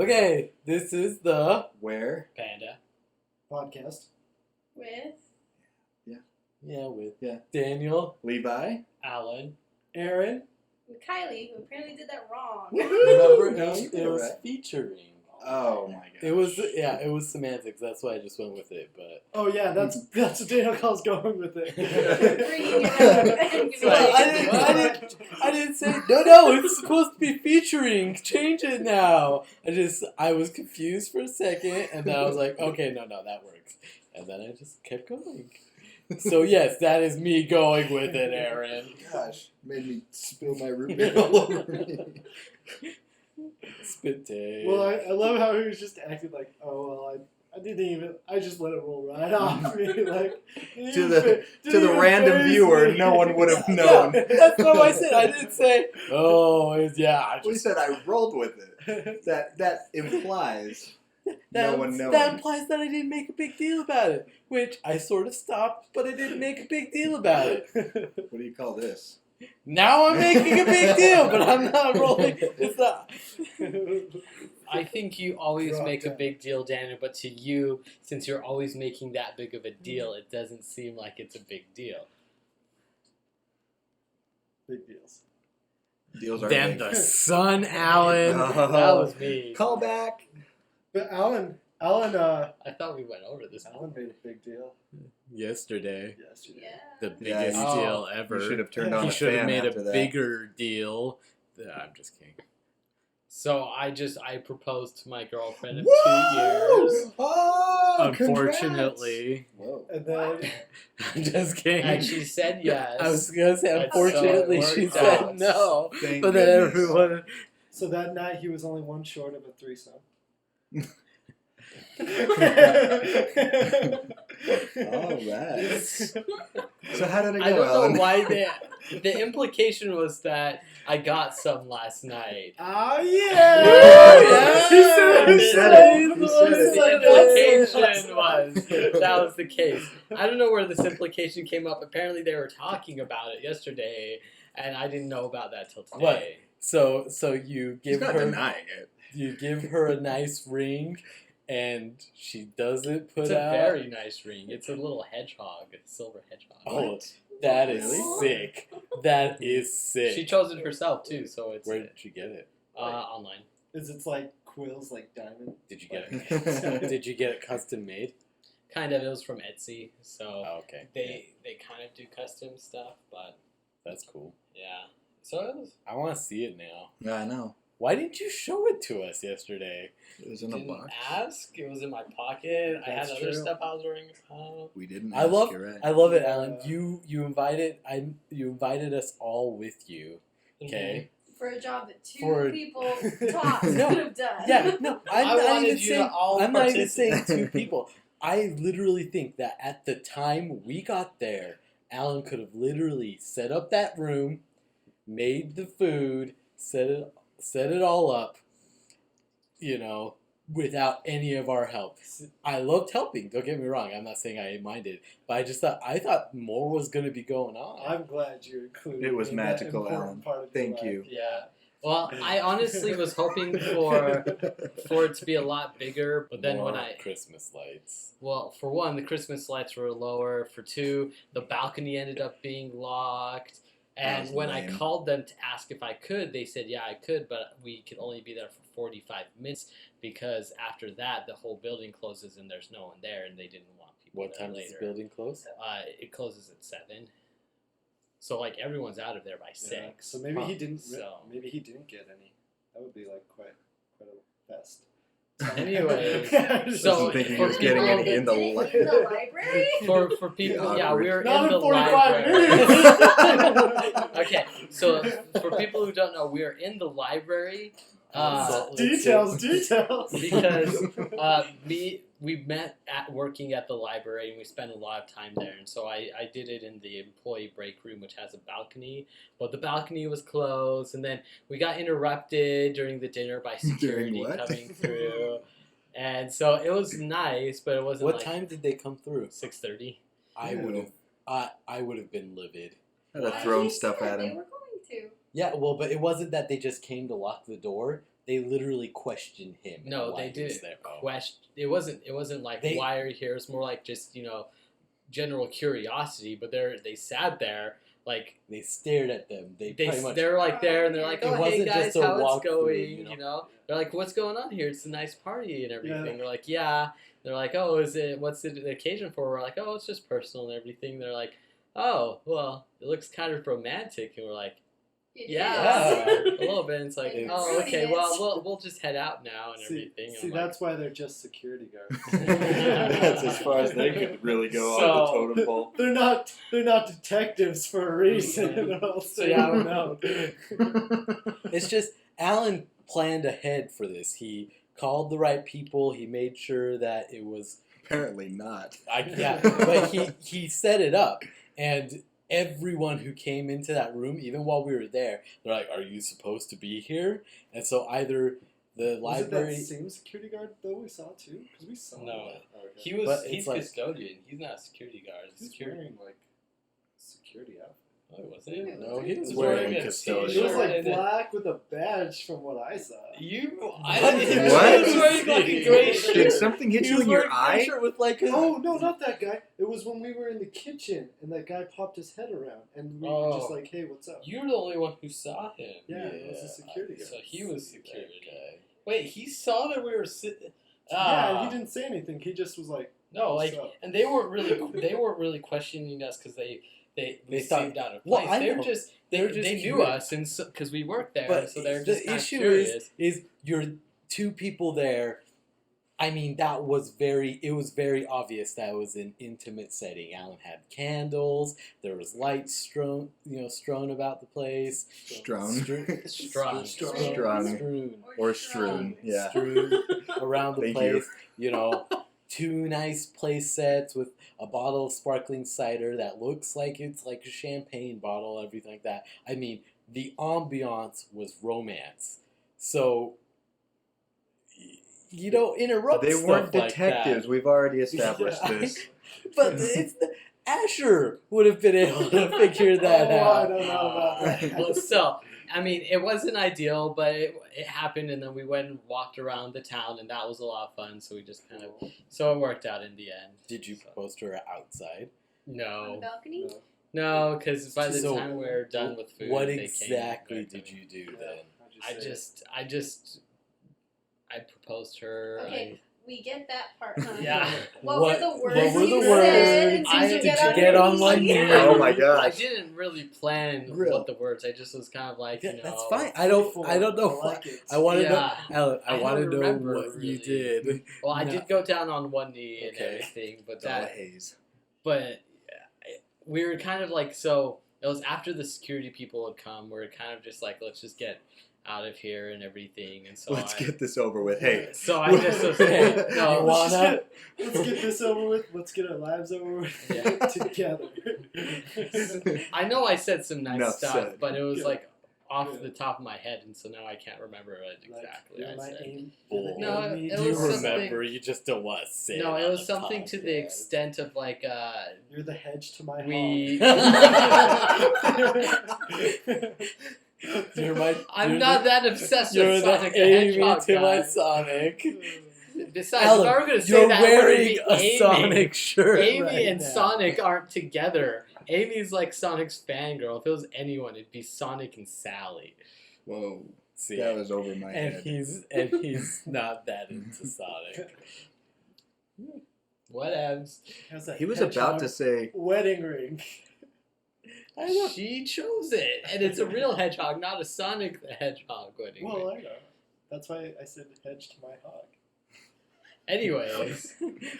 Okay, this is the WerePanda Podcast. With Daniel, Levi, Alan, Aaron. Kylie, who apparently did that wrong. remember No, it you're was right. featuring. Oh my god. It was semantics. That's why I just went with it. But Oh yeah, that's what Daniel calls going with it. Bringing it up and giving Well, I didn't say no. It's supposed to be featuring. Change it now. I was confused for a second, and then I was like, okay, no, that works. And then I just kept going. So yes, that is me going with it, Aaron. Gosh, made me spill my root beer all over me. Spit take. Well, I love how he was just acting like, oh well, I didn't even. I just let it roll right off me, like To the random viewer, no one would have known. Yeah, that's not what I said. I didn't say, We said I rolled with it. That implies no one knows. That implies that I didn't make a big deal about it, which I sort of stopped, but I didn't make a big deal about it. What do you call this? Now I'm making a big deal, but I'm not rolling. It's not. I think you always Rock make a down. big deal, Daniel, but to you, since you're always making that big of a deal, it doesn't seem like it's a big deal. Big deals. Deals are Then big. the sun, Alan. That was me. Call back. But Alan, I thought we went over this. Alan made a big deal yesterday. yesterday. Yeah. The Yeah, biggest you- deal ever. You should have turned on He a should have fan made after a that. bigger deal. I'm just kidding. So I proposed to my girlfriend of Woo! 2 years, Oh, Unfortunately. Whoa. And then I'm just kidding. and she said yes. I was gonna say, That's unfortunately, so it she worked said out. no. Thank But then goodness. everyone. so that night he was only one short of a threesome. All right. So how did it go, I don't Alan? know why the implication was that I got some last night. Oh Yeah. He said He said it. He said it. The implication was that was the case. I don't know where this implication came up. Apparently they were talking about it yesterday, and I didn't know about that till today. What? So you He's give not her denying it. you give her a nice ring, and she doesn't put It's a out. very nice ring. It's a little hedgehog, a silver hedgehog. Oh, that is Really? sick. That is sick. She chose it herself too, so it's Where did you get it? online. Is it like quills like diamond? Did you get it? Did you get it custom made? Kind of. It was from Etsy, so Oh, okay. they kind of do custom stuff, but That's cool. yeah. So it was. I want to see it now. Yeah, I know. Why didn't you show it to us yesterday? It was in a Didn't box. ask. It was in my pocket. I had That's other true. stuff I was worrying about. We didn't I ask, love you're right. I love it, Yeah. Alan. You invited us all with you. Okay. For a job that two For- people tops No. could have done. Yeah, no, I'm I not wanted even you saying to all I'm not even saying participate. 2 people. I literally think that at the time we got there, Alan could have literally set up that room, made the food, set it all up, without any of our help. I loved helping, don't get me wrong. I'm not saying I minded, but I thought more was going to be going on. I'm glad you included. It was me in that magical, important Alan. part of your Thank life. you. Yeah. Well, I honestly was hoping for it to be a lot bigger, but then More when Christmas lights. well, for one, the Christmas lights were lower. For two, the balcony ended up being locked. That And was when I lame. called them to ask if I could, they said, yeah, I could, but we could only be there for 45 minutes because after that, the whole building closes and there's no one there, and they didn't want people What there time does later. the building close? It closes at 7. So, everyone's out of there by 6. Yeah. So maybe he didn't. So- Maybe he didn't get any. That would be like quite a fest. Anyways, So so Wasn't thinking he for was getting people- any in the In li- the library? For people, Yeah, yeah, we were not in the in 45 library. minutes. Okay, so for people who don't know, we are in the library Details. because we met at working at the library and we spent a lot of time there, and so I did it in the employee break room, which has a balcony, but the balcony was closed, and then we got interrupted during the dinner by security what? coming through, and so it was nice, but it wasn't. What like time did they come through? 6:30. I Ew. would have. I would have been livid. I'd have Why thrown they stuff said at They him. were going to. Yeah, well, but it wasn't that they just came to lock the door. They literally questioned him. No, why they he was didn't there. Oh. question. It wasn't like They- why are you here? It's more like just general curiosity. But they sat there like They stared at them. they're like there and they're like, It oh hey wasn't guys, just a how it's walkthrough, going? you know? They're like, what's going on here? It's a nice party and everything. Yeah. They're like, yeah. They're like, oh, what's the occasion for? We're like, oh, it's just personal and everything. They're like, oh, well, it looks kind of romantic, and we're like, It yeah, is. a little bit. And it's like, It's- oh, okay, It well, is. we'll just head out now and everything. And See, I'm like, that's why they're just security guards. That's as far as they could really go So- on the totem pole. They're not detectives for a reason. Or else So, they yeah, would know. It's just Alan planned ahead for this. He called the right people. He made sure that it was. Apparently not. But he set it up, and everyone who came into that room, even while we were there, they're like, "Are you supposed to be here?" And so either the Was it that library. same security guard though we saw too? Because we saw No. that. Oh, okay. But he's it's like- custodian. He's not a security guard. He's He's security. wearing like security outfit. Oh, was it? No, he was He wearing a custodian. It was t-shirt like and a- black with a badge from what I saw. I didn't. What? He was wearing like a gray Did shirt. Did something hit He you was in your wearing a eye? shirt with like a. Oh no, not that guy! It was when we were in the kitchen and that guy popped his head around and we were just Oh. like, "Hey, what's up?" You're the only one who saw him. Yeah, it was a security guard. So he was See that security. guy. Wait, he saw that we were sitting. Yeah, he didn't say anything. He just was like, No, "What's like, up?" and they weren't really questioning us because they They seemed thought- out of Well, place. I they were know. just They were just they knew curious. us and because we worked there, But so they're the just kind of issue curious. is you're two people there. I mean, it was very obvious that it was an intimate setting. Alan had candles. There was lights strewn about the place. Strung. Strung. Strewn. Or strewn. Yeah. Strewn around the Thank place. Two nice place sets with a bottle of sparkling cider that looks like it's like a champagne bottle, everything like that. I mean, the ambiance was romance. So, interrupt They stuff weren't like detectives. that. We've already established Yeah. this. But Asher would have been able to figure that Oh, I out. don't know about that. Well, still, I mean, it wasn't ideal, but it happened, and then we went and walked around the town, and that was a lot of fun. So we just so it worked out in the end. Did you propose to her outside? On the No, balcony? no, because by the So, time we were done with food, What they came exactly and did you do Yeah. then? I proposed to her. Okay, we get that part, huh? Yeah. What were the words What were you the said? words? Did you Did get, you on get your on one knees? knee? Oh my I gosh. didn't really plan Real. what the words. I just was kind of like, Yeah, that's know, fine. I don't know. I like it. I want to Yeah. know, Alan. I I want to don't know remember, what you really. did. Well, I No. did go down on one knee and Okay. everything, but It's all a haze. we were kind of like, so it was after the security people had come. We were kind of just like, let's just get out of here and everything. And so Let's get this over with. Hey. So I just was like, You no, wanna? Let's get this over with. Let's get our lives over with Yeah. together. I know I said some nice Enough stuff, said. but it was Yeah. like off Yeah. the top of my head, and so now I can't remember what exactly You're I my said. aim. No, Amy. it You was something- remember? You just don't want to say. No, it it on was the something to the podcast. extent of like You're the hedge to my we. You're my. I'm you're not the, that obsessed You're with the Sonic the Amy Hedgehog. to my guy. Sonic. Besides, Alan, if I were going to say you're that, it would wearing be a Amy. Sonic shirt. Amy right and now. Sonic aren't together. Amy's like Sonic's fangirl. If it was anyone, it'd be Sonic and Sally. Whoa. See, That was over my and head. he's not that into Sonic. Whatevs. How's that He was about to hedgehog say, wedding ring. I don't. She chose it, and it's a real hedgehog, not a Sonic the Hedgehog wedding. Well, ring. I know. That's why I said hedge to my hog. Anyways,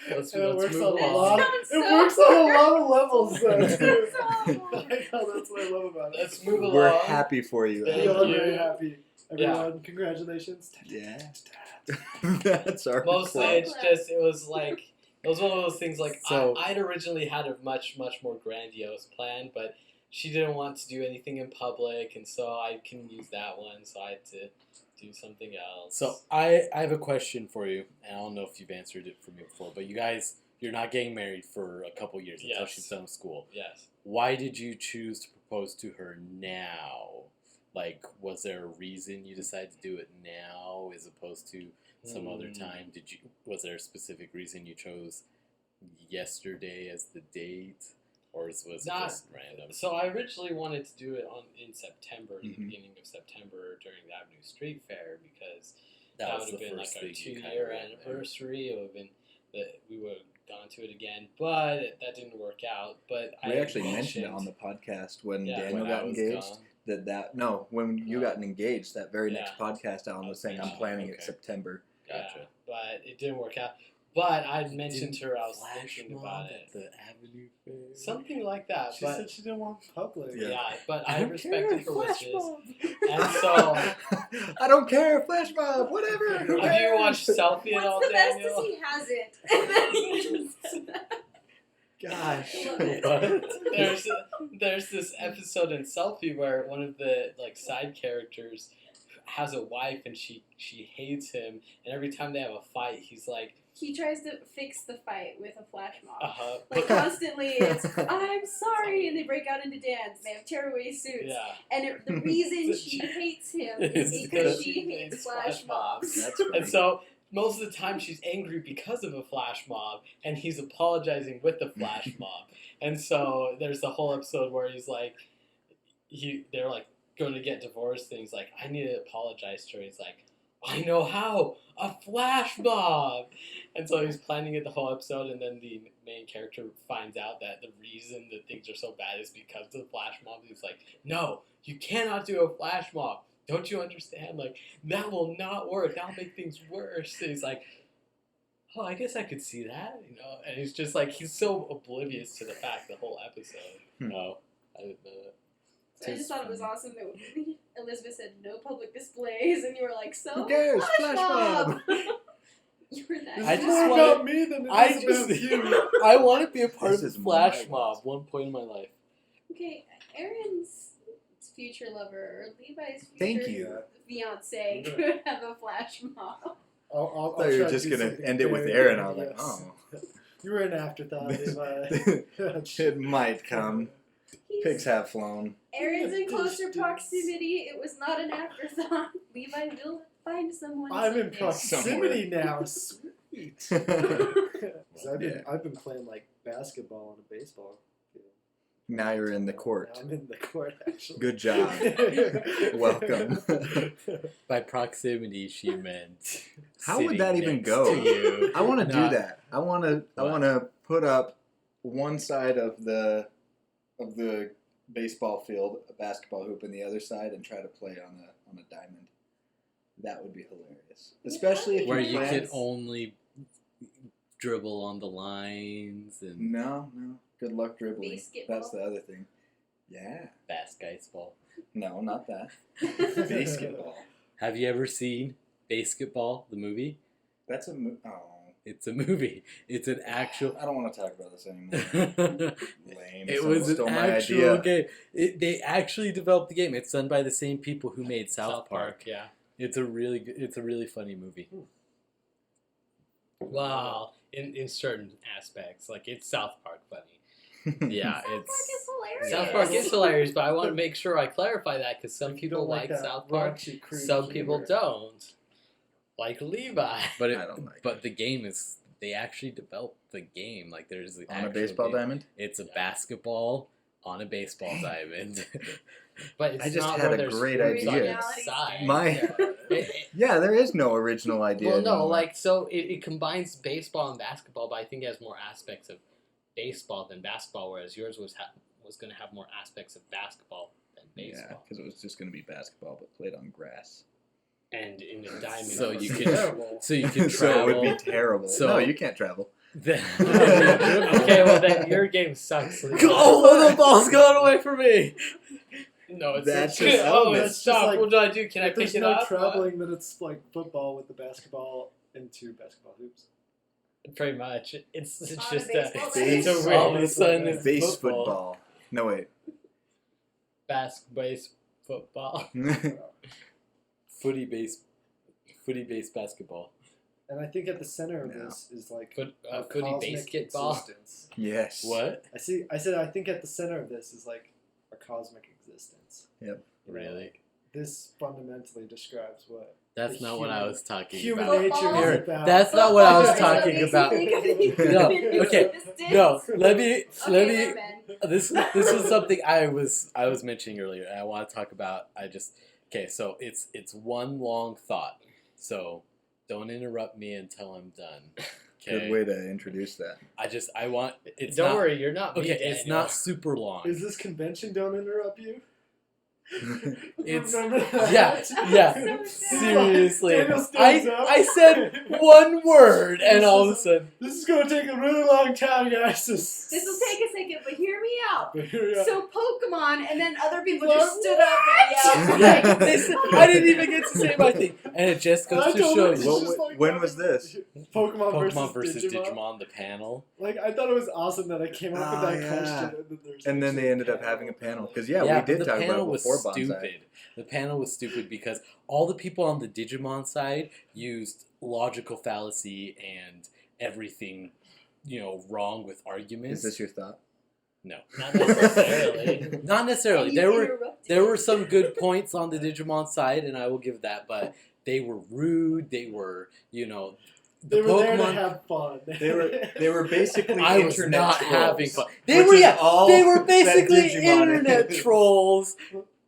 let's And it move works on a along. lot. Sounds It so works on a lot of levels, though. Too. So- I know, that's what I love about it. Let's move along. we're happy for you. Thank We Alan. are you. very happy. Yeah. Everyone, congratulations. Yeah. That's our Mostly, plot. it's just it was one of those things. Like So- I'd originally had a much more grandiose plan, but she didn't want to do anything in public, and so I couldn't use that one. So I had to do something else. So I have a question for you, and I don't know if you've answered it for me before, but you're not getting married for a couple years until Yes. she's done with school. yes, Why did you choose to propose to her now? Like, was there a reason you decided to do it now as opposed to some other time? Was there a specific reason you chose yesterday as the date, or was it just random? So I originally wanted to do it in September, the beginning of September during the Avenue Street Fair, because that would have been like our 2-year anniversary. It would have been that we would have gone to it again, but that didn't work out. But we actually mentioned it on the podcast when Daniel got engaged. Gone. When you got engaged, that very next podcast, Alan was saying, I'm planning it September. Gotcha. Yeah, but it didn't work out. But I mentioned to her I was thinking about it. At the Avenue Fair. Something like that. She but said she didn't want public. Yeah, but I respected her wishes. And And so I don't care, flash mob, whatever. have you watched Selfie at all, What's the best Daniel? is he has it. And then he just said that. Gosh. I love it. There's this episode in Selfie where one of the side characters has a wife and she hates him, and every time they have a fight he's like, He tries to fix the fight with a flash mob. but Constantly, it's, I'm sorry, and they break out into dance. They have tearaway suits. yeah. And the reason she hates him is because she hates flash mobs. That's right. And so most of the time she's angry because of a flash mob, and he's apologizing with the flash mob. And so there's the whole episode where he's like, they're like going to get divorced, and he's like, I need to apologize to her. He's like, I know how, a flash mob. And so he's planning it the whole episode, and then the main character finds out that the reason that things are so bad is because of the flash mob. He's like, no, you cannot do a flash mob. Don't you understand? Like, that will not work. That'll make things worse. And he's like, oh, I guess I could see that, And he's just like, he's so oblivious to the fact the whole episode. No, I didn't know that. So I just thought it was awesome that when Elizabeth said no public displays, and you were like, so Who cares? Flash mob. You were that. I It's just more wanna- about me than it is about you. I want to be a part This of is the flash my mob one point in my life. Okay, Aaron's future lover, or Levi's Thank future you. fiance could have a flash mob. I'll I thought you were try to just do going to something end it with very Aaron. I was like, yes. oh. You were an afterthought, Levi. It might come. Pigs have flown. Aaron's in closer Distance. proximity. It was not an afterthought. Levi will find someone. I'm in someday. proximity now. Sweet. 'Cause I've been playing like basketball and a baseball field. Now you're in the court. Now I'm in the court, actually. Good job. Welcome. By proximity, she meant. How would sitting that even next go? to you. I want to do Not- that. I want to put up one side of the baseball field, a basketball hoop, and the other side, and try to play on a diamond. That would be hilarious, especially if Where you you plan- could only dribble on the lines and No. Good luck dribbling. Basketball? That's the other thing. Yeah. basketball. No, not that. Basketball. Have you ever seen Basketball, the movie? That's a It's a movie. It's an actual. I don't want to talk about this anymore. Lame. It Someone was an stole my actual idea. game. They actually developed the game. It's done by the same people who made South Park. Yeah. It's a really funny movie. Wow. In certain aspects, like it's South Park funny. Yeah, South Park is hilarious. South Park is hilarious, but I want to make sure I clarify that because some people like that South Park, raunchy, crude some people humor. don't. Like Levi. But I don't like But the game is. They actually developed the game. Like there's the On a actual baseball game. diamond? It's a basketball on a baseball diamond. But it's I just not had where a there's great fruits on idea. the side. My It- Yeah, there is no original idea. well, no, anymore. like so it combines baseball and basketball, but I think it has more aspects of baseball than basketball, whereas yours was going to have more aspects of basketball than Yeah, baseball. because it was just going to be basketball, but played on grass. And in the diamond, So it was you can- terrible. so you can So it travel. would be terrible. So- No, you can't travel. Okay, well then your game sucks. Oh, the ball's going away from me. No, it's That's it's just oh, elements. it's stop. Like, what do I do? Can I If pick there's it no up? traveling, then it's like football with the basketball into basketball hoops. Pretty much. It's On a just baseball it's a diamond. weird All of a sudden it's Base football. football. No, wait. base football. Footy based basketball. And I think at the center of No. this is like Footy a cosmic basketball. existence. Yes. What? I said I think at the center of this is like a cosmic existence. Really? this fundamentally describes what That's not what I was talking human about. nature Football. is about. That's not what I was talking Makes me about. think of the No, human okay, existence. No, let me. Okay, never mind. This is something I was mentioning earlier, and I want to talk about. Okay. So it's one long thought. So don't interrupt me until I'm done. Okay. Good way to introduce that. I want. Don't not, worry, you're not me, Okay, it's Daniel. not super long. Is this convention? Don't interrupt you. It's Remember that? yeah. So Seriously, Daniel stands up. I said one word, and all of a sudden, This is gonna take a really long time, guys. This will take a second, but hear me out. But here we are. So Pokemon, and then other people What? just stood up and yelled. yeah, I didn't even get to say my thing, and it just goes I to told show him it's you. just like when that. was this? Pokemon versus Digimon, the panel. Like, I thought it was awesome that I came up with Oh, that yeah. question. And then they ended up having a panel. Because, we but did the talk about panel it was before Bonsai. stupid. The panel was stupid because all the people on the Digimon side used logical fallacy and everything, wrong with arguments. Is this your thought? No. Not necessarily. Not necessarily. And you interrupted. There were some good points on the Digimon side, and I will give that, but they were rude. They were, They were there to have fun. They were basically I was internet not trolls, having fun. which is all They were that basically Digimon internet is. trolls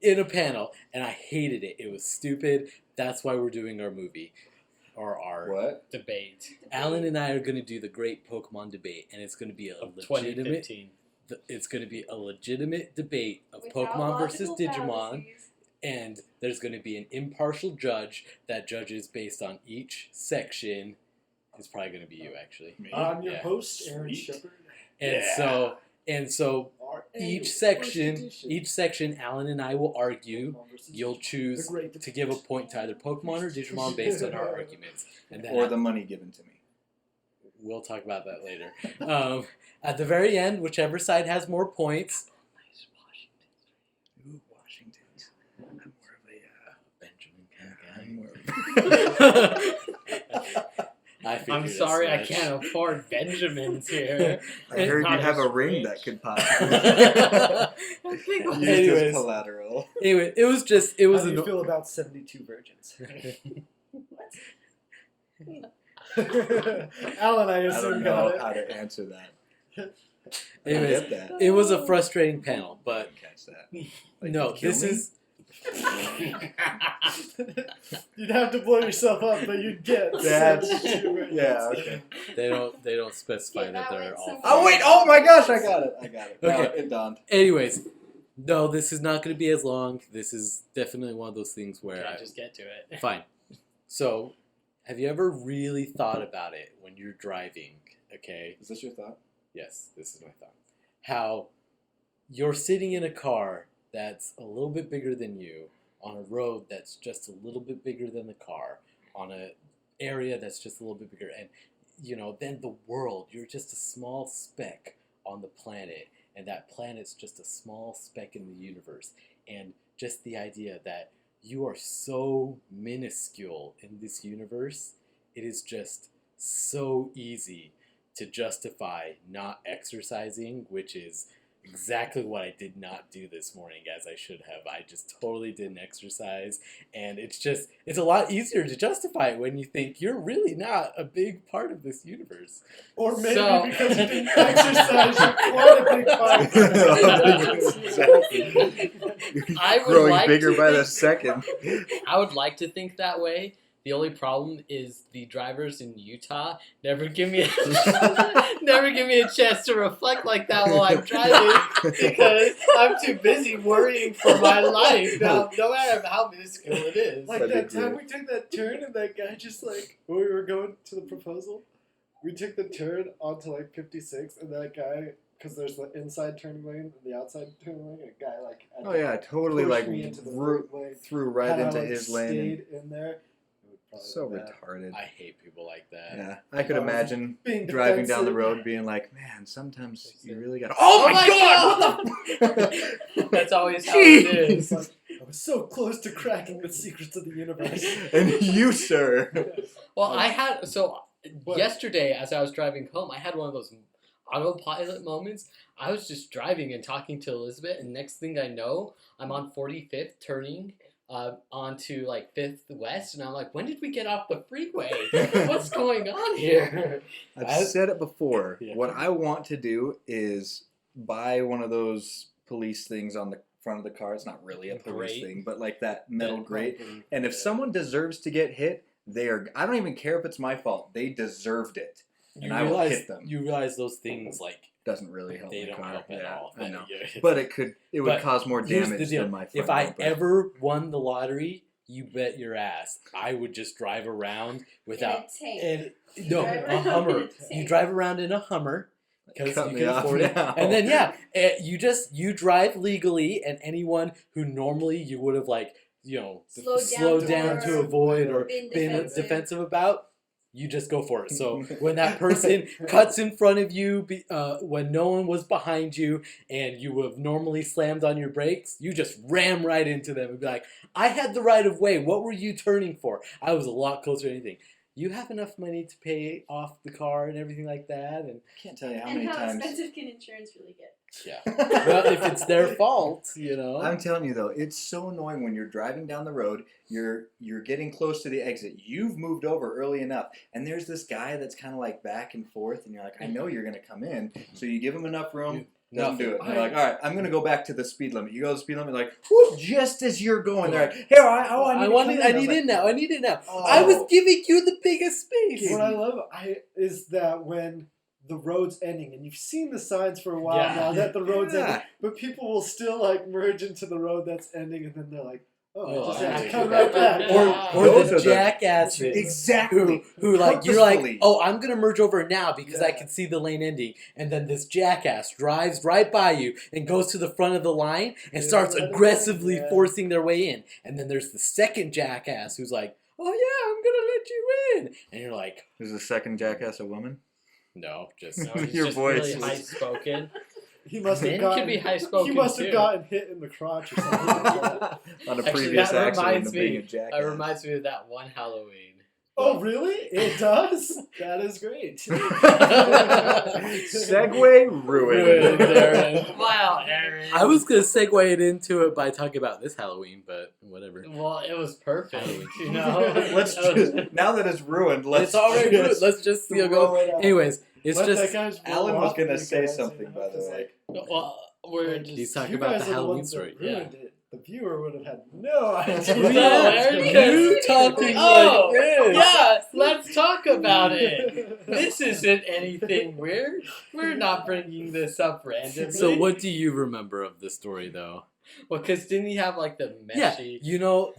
in a panel, and I hated it. It was stupid. That's why we're doing our movie, or our What? Debate Alan and I are going to do the great Pokemon debate, and it's going to be a of legitimate. 2015. It's going to be a legitimate debate of Without Pokemon versus logical Digimon. fallacies. And there's going to be an impartial judge that judges based on each section. It's probably going to be you, actually. I'm your Yeah. host, Aaron Sweet. Shepard. And so Our each first edition. section, Alan and I will argue. Pokemon versus You'll Digimon. choose The great to give a point to either Pokemon or Digimon based on our arguments, and then Or the money given to me. we'll talk about that later. At the very end, whichever side has more points. Ooh, Washington. I'm more of a Benjamin kind of guy. I figured I'm as sorry, I much. can't afford Benjamins here. I heard you Not have as a ring rich. that could possibly Big use Anyways. as collateral. Anyway, it was How do you feel about 72 virgins? Alan, I I assume don't got know it. how to answer that. Anyways, I get that. it was a frustrating panel, but Catch that. Like, no, you'd kill this me? is You'd have to blow yourself up, but you'd get That's- 72 virgins. Yeah, okay. they don't specify Yeah, that that they're went all. somewhere. Oh, wait! Oh my gosh, I got it. No, Okay. it dawned. Anyways, no, this is not going to be as long. This is definitely one of those things where Okay, just get to it. fine. So, have you ever really thought about it when you're driving? Okay. Is this your thought? Yes, this is my thought. How you're sitting in a car that's a little bit bigger than you, on a road that's just a little bit bigger than the car, on an area that's just a little bit bigger, and then the world, you're just a small speck on the planet, and that planet's just a small speck in the universe, and just the idea that you are so minuscule in this universe, it is just so easy to justify not exercising, which is exactly what I did not do this morning as I should have. I just totally didn't exercise, and it's a lot easier to justify it when you think you're really not a big part of this universe. Or maybe So- because you didn't exercise, you're quite a big part of it. I would Growing like bigger to by the think- second. I would like to think that way. The only problem is the drivers in Utah never give me a chance to reflect like that while I'm driving because I'm too busy worrying for my life. Now, no matter how minuscule it is. Like That'd that be time great. we took that turn and that guy just like, when we were going to the proposal, we took the turn onto like 56 and that guy, because there's the inside turning lane and the outside turning lane, and a guy like had Oh to yeah, totally push like me into the threw, right lane. threw right Had I, into like, his lane. stayed in there, it would probably So been bad. retarded. I hate people like that. Yeah, I could I was imagine Being driving down the defensive. road being like, man, sometimes you really gotta. Oh my god! That's always how it It's is. like, I was so close to cracking the secrets of the universe. And you, sir. Well, I had What? yesterday as I was driving home, I had one of those autopilot moments. I was just driving and talking to Elizabeth, and next thing I know, I'm on 45th turning onto like 5th West, and I'm like, when did we get off the freeway? What's going on here? I've said it before. Yeah. What I want to do is buy one of those police things on the front of the car. It's not really a police thing, but like that metal grate. And if someone deserves to get hit, I don't even care if it's my fault. They deserved it. And I will hit them. You realize those things, like, doesn't really help they the don't car. help at all. I know. Yeah. But it would But cause more here's the damage deal. than my front If I bumper. ever won the lottery, you bet your ass I would just drive around without In a tank. a Hummer. You drive around in a Hummer because Cut you me can off afford it, now. and then you drive legally, and anyone who normally you would have slowed down to avoid or been defensive about. You just go for it. So when that person cuts in front of you, when no one was behind you, and you would have normally slammed on your brakes, you just ram right into them and be like, I had the right of way. What were you turning for? I was a lot closer to anything. You have enough money to pay off the car and everything like that. And I can't tell you how And many how times. expensive can insurance really get? yeah. Well, if it's their fault, I'm telling you though, it's so annoying when you're driving down the road, you're getting close to the exit, you've moved over early enough, and there's this guy that's kind of like back and forth, and you're like, I know you're gonna come in, so you give him enough room, doesn't do it. And you're like, all right, I'm gonna go back to the speed limit. You go to the speed limit, like, whoop, just as you're going, they're like, here, I need it now. I need it now. Oh. I was giving you the biggest space. What I love is that when the road's ending, and you've seen the signs for a while now that the road's ending, but people will still like merge into the road that's ending, and then they're like, I just have to come right back. Or Those the are the- jackasses. Exactly. Who like, you're like, Purposefully. oh, I'm going to merge over now because I can see the lane ending. And then this jackass drives right by you and goes to the front of the line and starts aggressively forcing their way in. And then there's the second jackass who's like, oh yeah, I'm going to let you in. And you're like, Is the second jackass a woman? no, just... No, he's Your just voice really is- high-spoken. He must have Men gotten. can be high-spoken, He must have too. gotten hit in the crotch or something like that. On a Actually, previous that accident reminds of being me. a jackass. That reminds me of that one Halloween. Oh, really? It does? That is great. Segue ruined. Aaron. Wow, Aaron. I was going to segue it into it by talking about this Halloween, but whatever. Well, it was perfect. Halloween. You know. Let's just, now that it's ruined, let's It's already good. just Let's just throw go. it out. Anyways, it's Let that just... guy's Alan roll was off gonna you say guys, something, and by the it's way. like, Well, we're just. He's talking you about guys the are the Halloween ones that story. ruined it. The viewer would have had no idea. No, Aaron, You talking Oh, like this. yeah, let's talk about it. This isn't anything weird. We're not bringing this up randomly. So what do you remember of the story, though? Well, because didn't he have like the Yeah, meshy? you know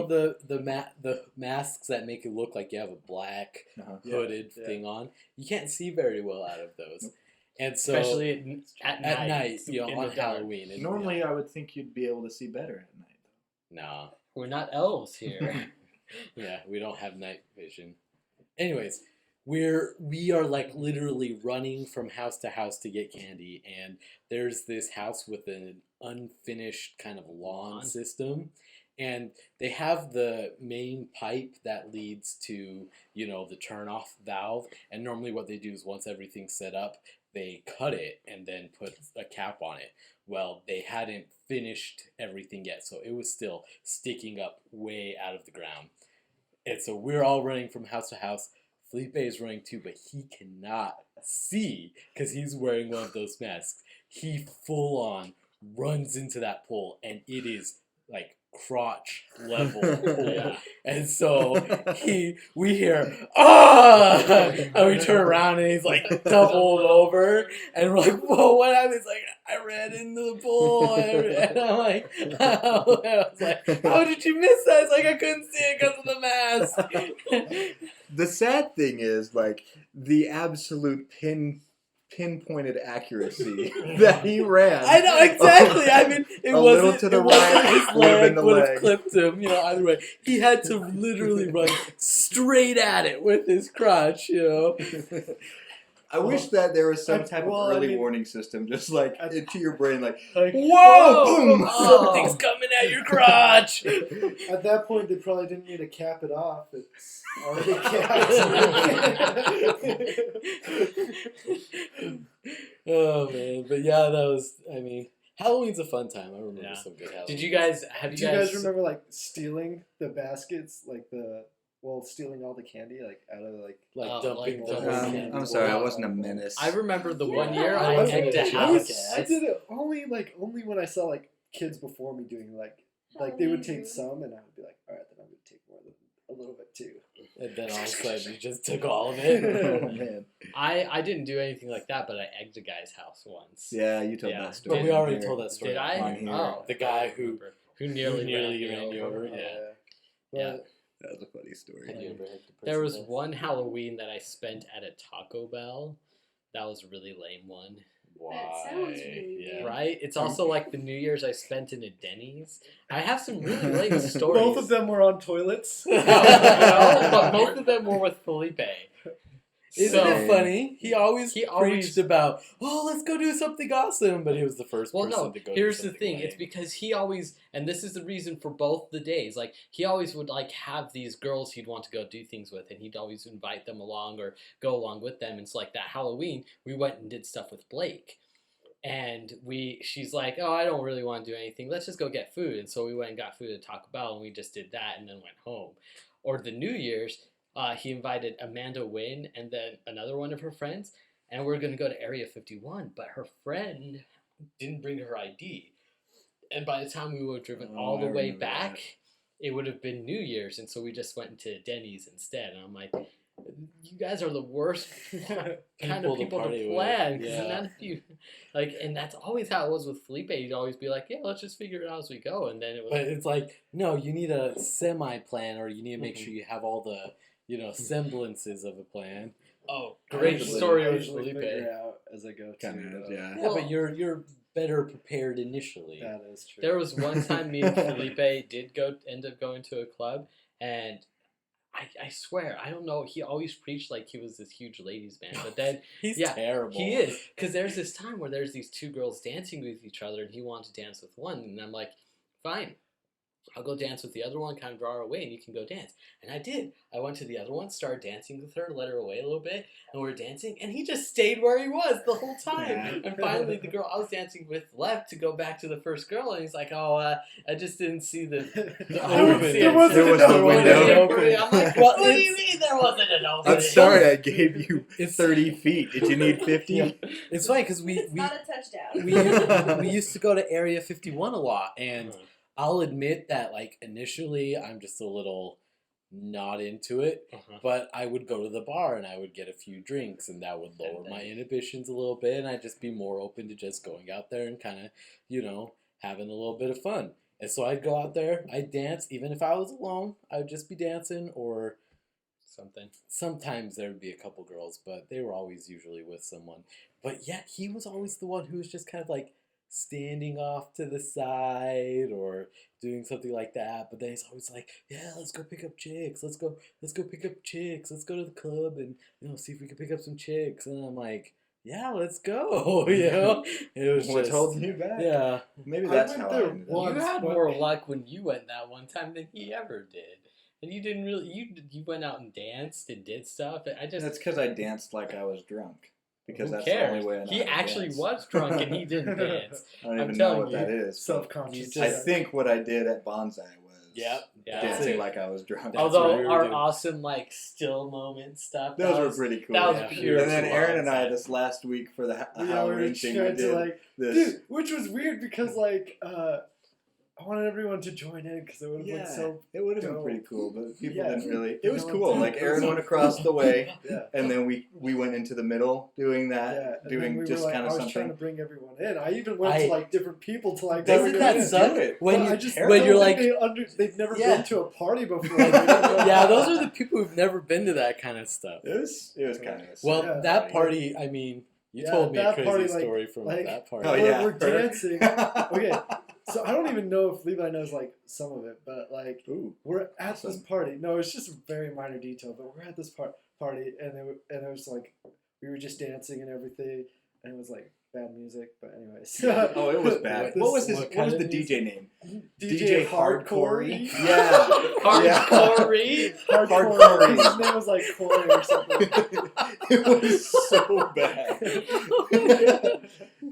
the masks that make it look like you have a black Uh-huh. hooded thing on. You can't see very well out of those, and so Especially at night, in on the dark. Halloween. And, Normally, I would think you'd be able to see better at night. no, We're not elves here. yeah, we don't have night vision. Anyways, we are like literally running from house to house to get candy, and there's this house with an unfinished kind of lawn system, and they have the main pipe that leads to the turn off valve, and normally what they do is once everything's set up, they cut it and then put a cap on it. Well, they hadn't finished everything yet, so it was still sticking up way out of the ground. And so we're all running from house to house. Felipe is running too, but he cannot see because he's wearing one of those masks. He full on runs into that pole, and it is like crotch level pole. Yeah. And so we hear, ah! And we turn around and he's like doubled over, and we're like, whoa, what happened? He's like, I ran into the pool, and I'm like, I was like, how did you miss that? It's like, I couldn't see it because of the mask. The sad thing is, like, the absolute pinpointed accuracy that he ran. I know, exactly. I mean, it A wasn't, little to the it wasn't right his would have been leg the would have leg. clipped him, either way. He had to literally run straight at it with his crotch, I wish that there was some type of early mean, warning system, just like into your brain, like, Like, whoa, boom! Something's coming at your crotch! at that point, they probably didn't need to cap it off. It's already capped. Oh, man. But yeah, that was, Halloween's a fun time. I remember was some good Halloween. Did you guys Do you guys remember like stealing the baskets, like stealing all the candy, like out of like dumping like the dumping whole candy? I'm sorry, I wasn't a menace. I remember the Yeah. one year I I wasn't egged a a house. I did it only when I saw like kids before me doing like they would take some and I would be like, all right, then I'm gonna take more than a little bit too. And then all of a sudden you just took all of it. Oh man. I didn't do anything like that, but I egged a guy's house once. Yeah, you told Yeah. that story. But we already here. told that story. Did I? on here. Oh, The guy I don't who remember. Who nearly ran you over. Yeah. Yeah. That was a funny story. Have you ever egged a There was person's one Halloween that I spent at a Taco Bell. That was a really lame one. Why? That sounds really yeah. weird. Right? It's also like the New Year's I spent in a Denny's. I have some really lame stories. Both of them were on toilets. No, but both of them were with Felipe. Isn't So- it funny? He always He always- preached about, let's go do something awesome, but he was the first Well, person no, to go here's do the something thing. lame. It's because he always, and this is the reason for both the days, like, he always would, like, have these girls he'd want to go do things with, and he'd always invite them along or go along with them. And so, like, that Halloween, we went and did stuff with Blake. And she's like, I don't really want to do anything. Let's just go get food. And so we went and got food at Taco Bell, and we just did that and then went home. Or the New Year's, he invited Amanda Wynn and then another one of her friends, and we were going to go to Area 51, but her friend didn't bring her ID. And by the time we would have driven all the I way remember back, that. it would have been New Year's, and so we just went to Denny's instead. And I'm like, you guys are the worst kind of people to party with. plan, because Yeah. none of you, like, and that's always how it was with Felipe. He'd always be like, yeah, let's just figure it out as we go, and then it was. But it's like, no, you need a semi-plan, or you need to make Mhm. sure you have all the, semblances of a plan. Oh, great usually- story I with usually Felipe. figure out as I go Kind to. of, yeah. Yeah, Well- but you're better prepared initially. That is true. There was one time me and Felipe did end up going to a club, and I swear, I don't know, he always preached like he was this huge ladies man, but then He's yeah, terrible. he is, because there's this time where there's these two girls dancing with each other, and he wanted to dance with one, and I'm like, fine, I'll go dance with the other one, kind of draw her away, and you can go dance. And I did. I went to the other one, started dancing with her, let her away a little bit, and we were dancing, and he just stayed where he was the whole time. Yeah. And finally, the girl I was dancing with left to go back to the first girl, and he's like, I just didn't see the opening. There wasn't There was an no opening. window. I'm like, Well, what do you it's- mean there wasn't an opening? I'm sorry, I gave you It's 30 feet. Did you need 50? Yeah. It's funny because It's not a touchdown. we used to go to Area 51 a lot, and I'll admit that, like, initially I'm just a little not into it, Uh-huh. but I would go to the bar and I would get a few drinks, and that would lower And my then- inhibitions a little bit, and I'd just be more open to just going out there and kind of, having a little bit of fun. And so I'd go out there, I'd dance, even if I was alone, I would just be dancing, or Something. sometimes there would be a couple girls, but they were always usually with someone. But yeah, he was always the one who was just kind of like standing off to the side or doing something like that. But then he's always like, yeah, let's go pick up chicks. Let's go pick up chicks. Let's go to the club and see if we can pick up some chicks. And I'm like, yeah, let's go. It was What's just, holding you back? yeah. Maybe I that's went how there I ended up. once. You had but- more luck when you went that one time than he ever did. And you didn't really, you went out and danced and did stuff. I just, That's because I danced like I was drunk. Because who that's cares? the only way I know He how to actually dance. was drunk and he didn't dance. I don't I'm even know telling what you. that is. Self-conscious. I think what I did at Bonsai was Yep. Yeah. dancing like I was drunk. That's what we Although were our doing. awesome, like, still moment stuff. Those that were was, pretty cool. that was Yeah. pure. And then Aaron and I, Bonsai. this last week for the Yeah, we were Halloween thing, we trying did to like, this. dude, which was weird because like, I wanted everyone to join in because it would have Yeah, been so. it would have been dope. pretty cool, but people Yeah. didn't really. No It was one cool. did. Like It Aaron was went across the way, Yeah. and then we went into the middle doing Yeah, that, and then doing we just were like, kind of I was trying to something. bring everyone in. I even went to like different people to like. Doesn't bring that them in. suck? Do it. When Well, you I just when don't you're think like, they've never Yeah. been to a party before. yeah, those are the people who've never been to that kind of stuff. It was kind of Well, Yeah. that party, I mean, you Yeah, told me a that crazy party, like- story from like- that party. Oh We're- yeah, we're her. dancing. Okay. So I don't even know if Levi knows like some of it, but like Ooh. we're at Awesome. this party. No, it's just a very minor detail, but we're at this party, and it was like we were just dancing and everything, and it was like bad music. But anyways, Oh, it was bad. This- What was his? what What kind was of the music? DJ name? DJ Hardcore. Yeah. Hardcore. Hardcore. His name was like Corey or something. It was so bad.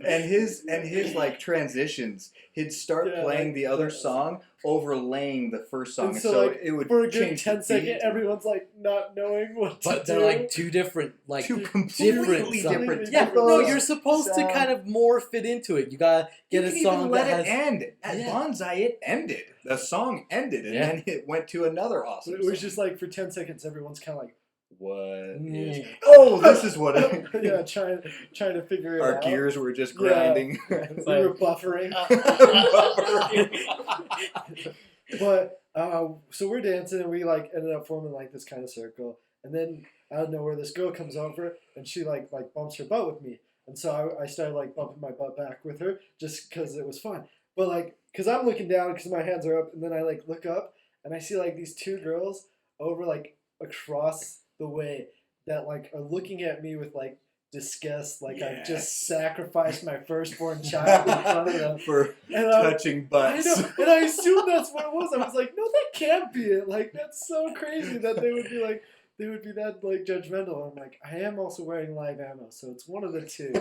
And his like transitions, he'd start playing the other song, overlaying the first song, and so like, it would for a good change 10 the seconds, beat. everyone's like not knowing what to do. But they're like two different, like Two different completely songs. different Yeah, tempos. no, you're supposed to sound. kind of morph it into it. You gotta get You a can song even let that it has. end. At Bonsai, it ended. The song ended, and then it went to another awesome It was song. just like for 10 seconds, everyone's kind of like, What Mm. is... Oh, this is what it... yeah, trying to figure it Our out. gears were just Yeah. grinding. We were buffering. But so we're dancing, and we like ended up forming like this kind of circle, and then out of nowhere this girl comes over and she like bumps her butt with me, and so I started like bumping my butt back with her just because it was fun. But like because I'm looking down because my hands are up, and then I like look up and I see like these two girls over like across the way that like are looking at me with like disgust, like I've just sacrificed my firstborn child in front of them For and touching butts. I know, and I assumed that's what it was. I was like, no, that can't be it. Like, that's so crazy that they would be that like judgmental. I'm like, I am also wearing live ammo, so it's one of the two.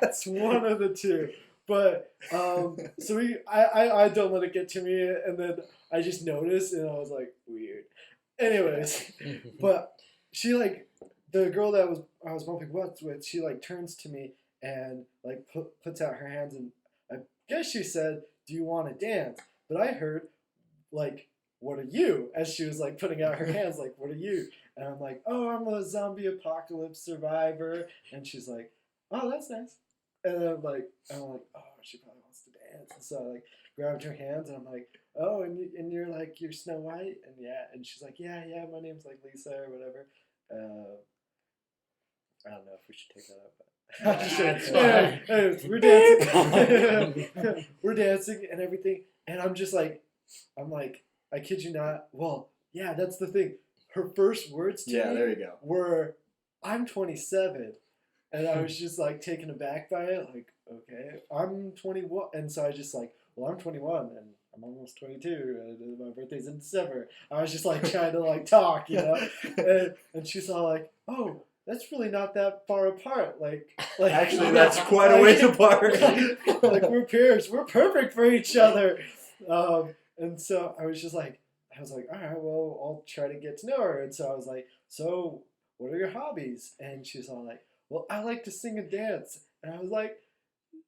It's one of the two. But so I don't let it get to me, and then I just noticed, and I was like, weird. Anyways, but she like the girl that I was bumping butts with, she like turns to me and like puts out her hands, and I guess she said, "Do you want to dance?" But I heard like, "What are you?" As she was like putting out her hands, like, "What are you?" And I'm like, "Oh, I'm a zombie apocalypse survivor." And she's like, "Oh, that's nice." And then I'm like, "Oh, she probably wants to dance." And so I like grabbed her hands, and I'm like, "Oh, and you're like you're Snow White?" And yeah, and she's like, "Yeah, my name's like Lisa or whatever." I don't know if we should take that up. But anyways, we're dancing. We're dancing and everything, and I'm like, I kid you not. Well, yeah, that's the thing. Her first words to me there you go. were, "I'm 27," and I was just like taken aback by it. Like, okay, I'm 21, and so I just like, well, I'm 21, and I'm almost 22, and my birthday's in December. I was just like trying to like talk, you know, and she's all like, "Oh, that's really not that far apart. Like Actually, that's quite a ways apart. Like we're peers. We're perfect for each other." And so I was like, all right, well, I'll try to get to know her. And so I was like, "So, what are your hobbies?" And she's all like, "Well, I like to sing and dance." And I was like,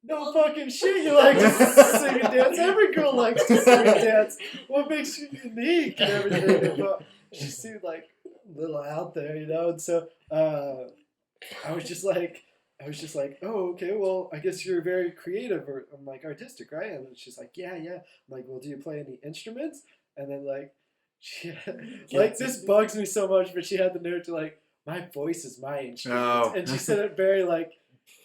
"No fucking shit, you like to sing and dance. Every girl likes to sing and dance. What makes you unique and everything?" But she seemed like a little out there, you know. And so I was just like, "Oh, okay, well, I guess you're very creative or I'm like artistic, right?" And she's like, yeah. I'm like, "Well, do you play any instruments?" And then like, she like this bugs me so much, but she had the nerve to like, "My voice is my instrument," and she said it very like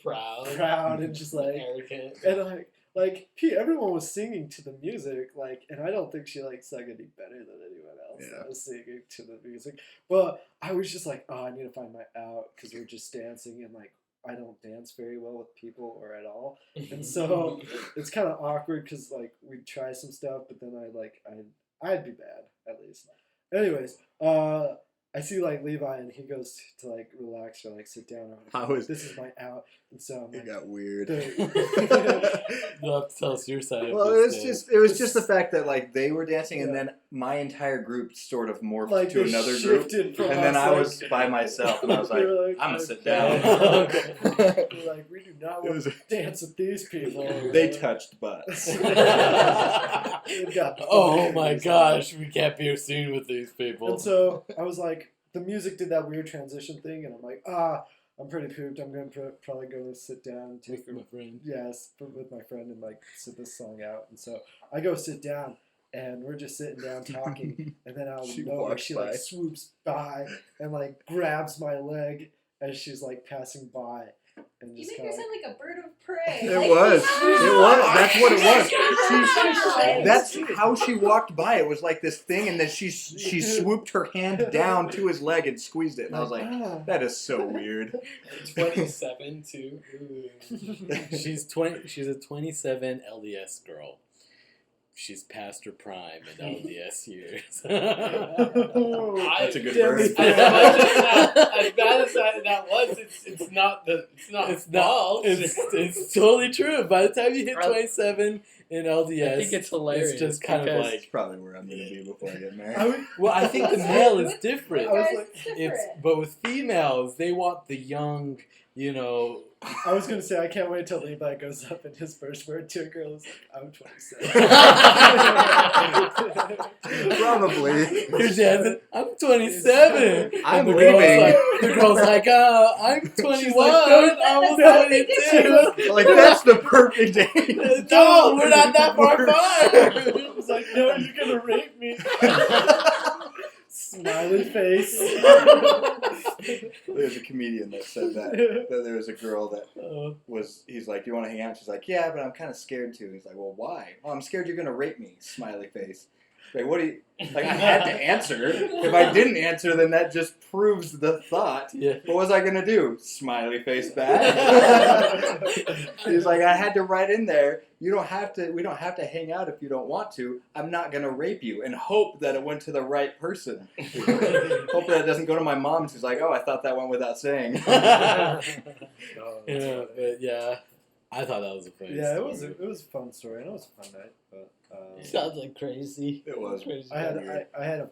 proud and just like arrogant, and like everyone was singing to the music, like, and I don't think she like sung any better than anyone else that was singing to the music. But I was just like, "Oh, I need to find my out," because we're just dancing, and like I don't dance very well with people or at all, and so it's kind of awkward because like we'd try some stuff, but then I'd be bad at least. Anyways, I see like Levi, and he goes to like relax or like sit down. This is my out, and so I'm like, It got weird. You'll have to tell us your side. Well, of it was just the fact that like they were dancing, and then my entire group sort of morphed like to another group, and then I was by myself, and I was like, "I'm gonna sit down." We're like, "We do not want to dance with these people." They touched butts. Oh my gosh, we can't be seen with these people. And so I was like, the music did that weird transition thing, and I'm like, I'm pretty pooped. I'm gonna probably go sit down and take with my friend. Yes, with my friend, and like sit this song out. And so I go sit down, and we're just sitting down talking, and then out of nowhere she like swoops by and like grabs my leg as she's like passing by. And You just make her sound like a bird of prey. It Like, was. That's what it was. She- That's how she walked by. It was like this thing, and then she swooped her hand down to his leg and squeezed it. And I was like, "That is so weird." 27 too. She's 20. She's a 27 LDS girl. she's past her prime in LDS years. That's a good Damn word. it. As bad as that was, it's not It's false. It's totally true. By the time you hit 27 in LDS, I think it's hilarious. It's just kind of because- like. That's probably where I'm going to be before I get married. I would, Well, I think the male is different. I was Guys, like- it's different. But with females, they want the young, you know. I was gonna say I can't wait till Levi goes up and his first word to a girl is like, I'm 27. Probably. Your dad's I'm 27. I'm And the leaving. The girl's like, I'm 21. "Don't- almost that's the 22. Like, that's the perfect age. No, we're not that far apart. I was like, no, you're gonna rape me. Smiley face. There's a comedian that said that there was a girl that he's like, do you want to hang out? She's like, yeah, but I'm kind of scared too. He's like, well, why? Oh, I'm scared you're going to rape me, smiley face. Like, what do you, like, I had to answer. If I didn't answer, then that just proves the thought. Yeah. What was I going to do? Smiley face back. He's like, I had to write in there, we don't have to hang out if you don't want to. I'm not going to rape you, and hope that it went to the right person. Hope that it doesn't go to my mom. She's like, oh, I thought that went without saying. Yeah, but yeah, I thought that was a funny Yeah, story. it was a fun story and it was a fun night. But Sounds like crazy. It was. Crazy. I had a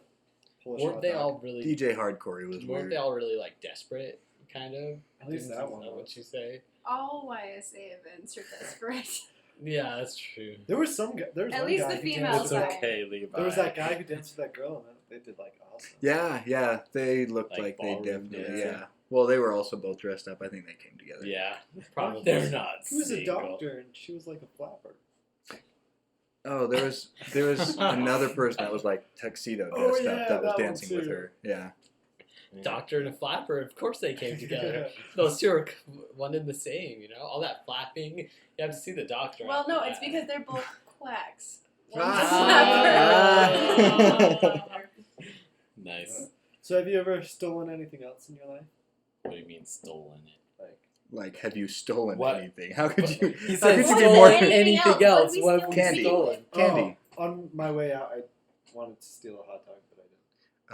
Polish Weren't hot they dog. all really? DJ Hardcore, he was Weren't weird. they all really like desperate? Kind of. At least that one Is that was. what you say? All YSA events are desperate. Yeah, that's true. There was some guy. There was At one least guy the who females danced It's with are. that. okay, Levi. There was that guy who danced with that girl, and they did like awesome. Yeah, they looked Like like they ballroom definitely, dancing. yeah. Well, they were also both dressed up. I think they came together. Yeah, Probably. they're not. He was a single. doctor, and she was like a flapper. Oh, there was another person that was like tuxedo Oh, dressed yeah, up that was that one dancing with too. her. Yeah. Doctor and a flapper, of course they came together. Those two are one and the same, you know? All that flapping. You have to see the doctor. Well, after no, that. it's because they're both quacks. One's a Ah. flapper. Nice. So have you ever stolen anything else in your life? What do you mean stolen it? Like, have you stolen What? anything? How could you? He how said could you What be is more anything anything else? else. What What have we Candy. stolen? candy? Oh, on my way out, I wanted to steal a hot dog, but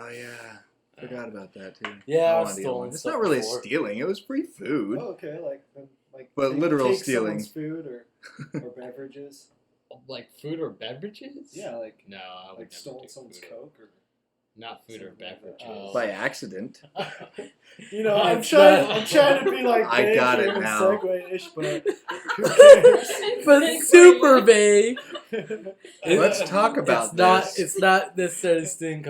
I didn't. Oh yeah, forgot about that too. Yeah, I I've wanted to get stolen one. It's stuff not really before. stealing. It was free food. Oh, okay, like But take- literal take stealing. someone's food or beverages. Like food or beverages? Yeah, like No, I would like never stole do someone's food. Coke or. Not food or Something like that. beverages. By accident. You know, I'm It's trying. not- I'm trying to be like I vague got here it and now. segue-ish, but who cares? But super vague. Let's talk about it's not, this. It's not necessarily stealing.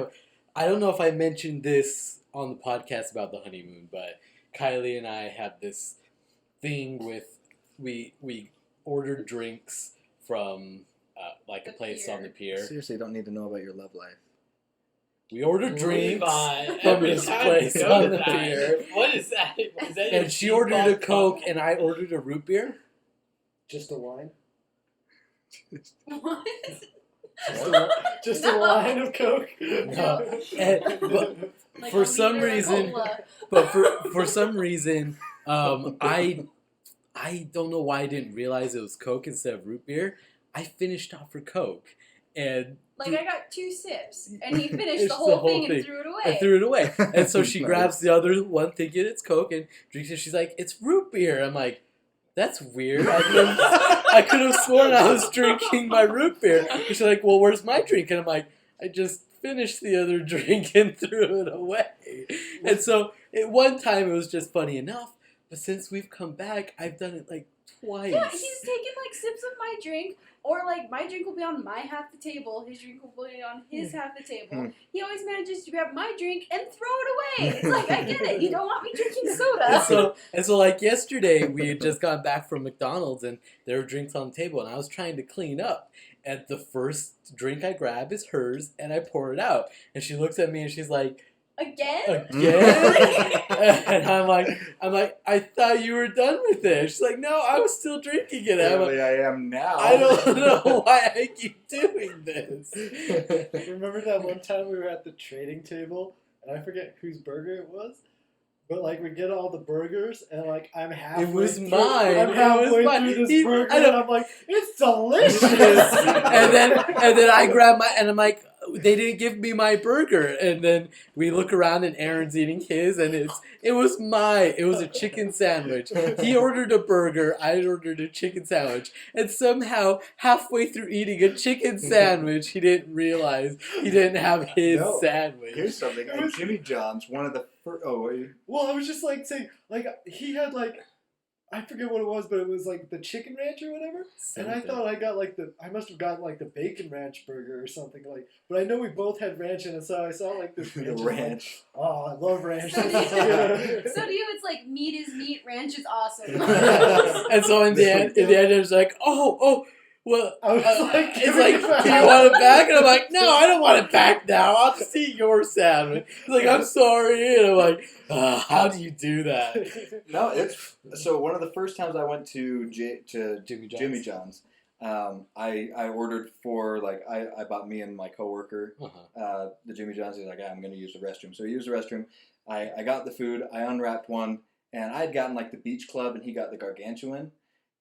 I don't know if I mentioned this on the podcast about the honeymoon, but Kylie and I had this thing with we ordered drinks from like a The place pier. on the pier. Seriously, don't need to know about your love life. We ordered drinks. Levi, from every this time place you go on to the that, pier. What is that? Is that your And she ordered a default Coke, comment? and I ordered a root beer. Just a wine. What? Just a line of Coke. No. And- but Like For a some liter of reason- cola. But for some reason, I don't know why I didn't realize it was Coke instead of root beer. I finished off her Coke, and Like I got 2 sips, and he finished It's the whole thing and thing. threw it away. I threw it away. And so she Nice. grabs the other one, thinking it's Coke, and drinks it. She's like, "It's root beer." I'm like, "That's weird. I could have sworn I was drinking my root beer." And she's like, "Well, where's my drink?" And I'm like, "I just finished the other drink and threw it away." And so at one time it was just funny enough, but since we've come back, I've done it like twice. Yeah, he's taking like sips of my drink, or like my drink will be on my half the table, his drink will be on his half the table. He always manages to grab my drink and throw it away. It's like, I get it, you don't want me drinking soda. And so like yesterday, we had just gone back from McDonald's and there were drinks on the table, and I was trying to clean up. And the first drink I grab is hers, and I pour it out. And she looks at me and she's like, Again? "Again?" And I'm like, "I thought you were done with it." She's like, "No, I was still drinking it." I'm like, Apparently I am now. I don't know why I keep doing this. Remember that one time we were at the trading table, and I forget whose burger it was, But like we get all the burgers and like I'm halfway. It was through, mine. I'm It halfway was mine. through this He- burger I know. and I'm like, it's delicious. and then I grab and I'm like, they didn't give me my burger. And then we look around and Aaron's eating his, and it was a chicken sandwich. He ordered a burger, I ordered a chicken sandwich, and somehow halfway through eating a chicken sandwich, he didn't realize he didn't have his No. sandwich. Here's something. At Jimmy John's, one of the first... Oh, wait. Well, I was just like saying, like he had like, I forget what it was, but it was like the chicken ranch or whatever. And I thought I got like I must have gotten like the bacon ranch burger or something like. But I know we both had ranch in it, so I saw like this The ranch. ranch. Like, oh, I love ranch. So do This is good. So to you, it's like meat is meat, ranch is awesome. And so in the end, it was like, oh, well, I was like, it's like, do you want it back? And I'm like, no, I don't want it back now. I'll just eat your sandwich. He's like, I'm sorry. And I'm like, how do you do that? No, it's... So one of the first times I went to Jimmy John's. I ordered for, like, I bought me and my coworker Uh-huh. the Jimmy John's. He's like, I'm going to use the restroom. So he used the restroom. I got the food. I unwrapped one. And I had gotten, like, the Beach Club, and he got the Gargantuan.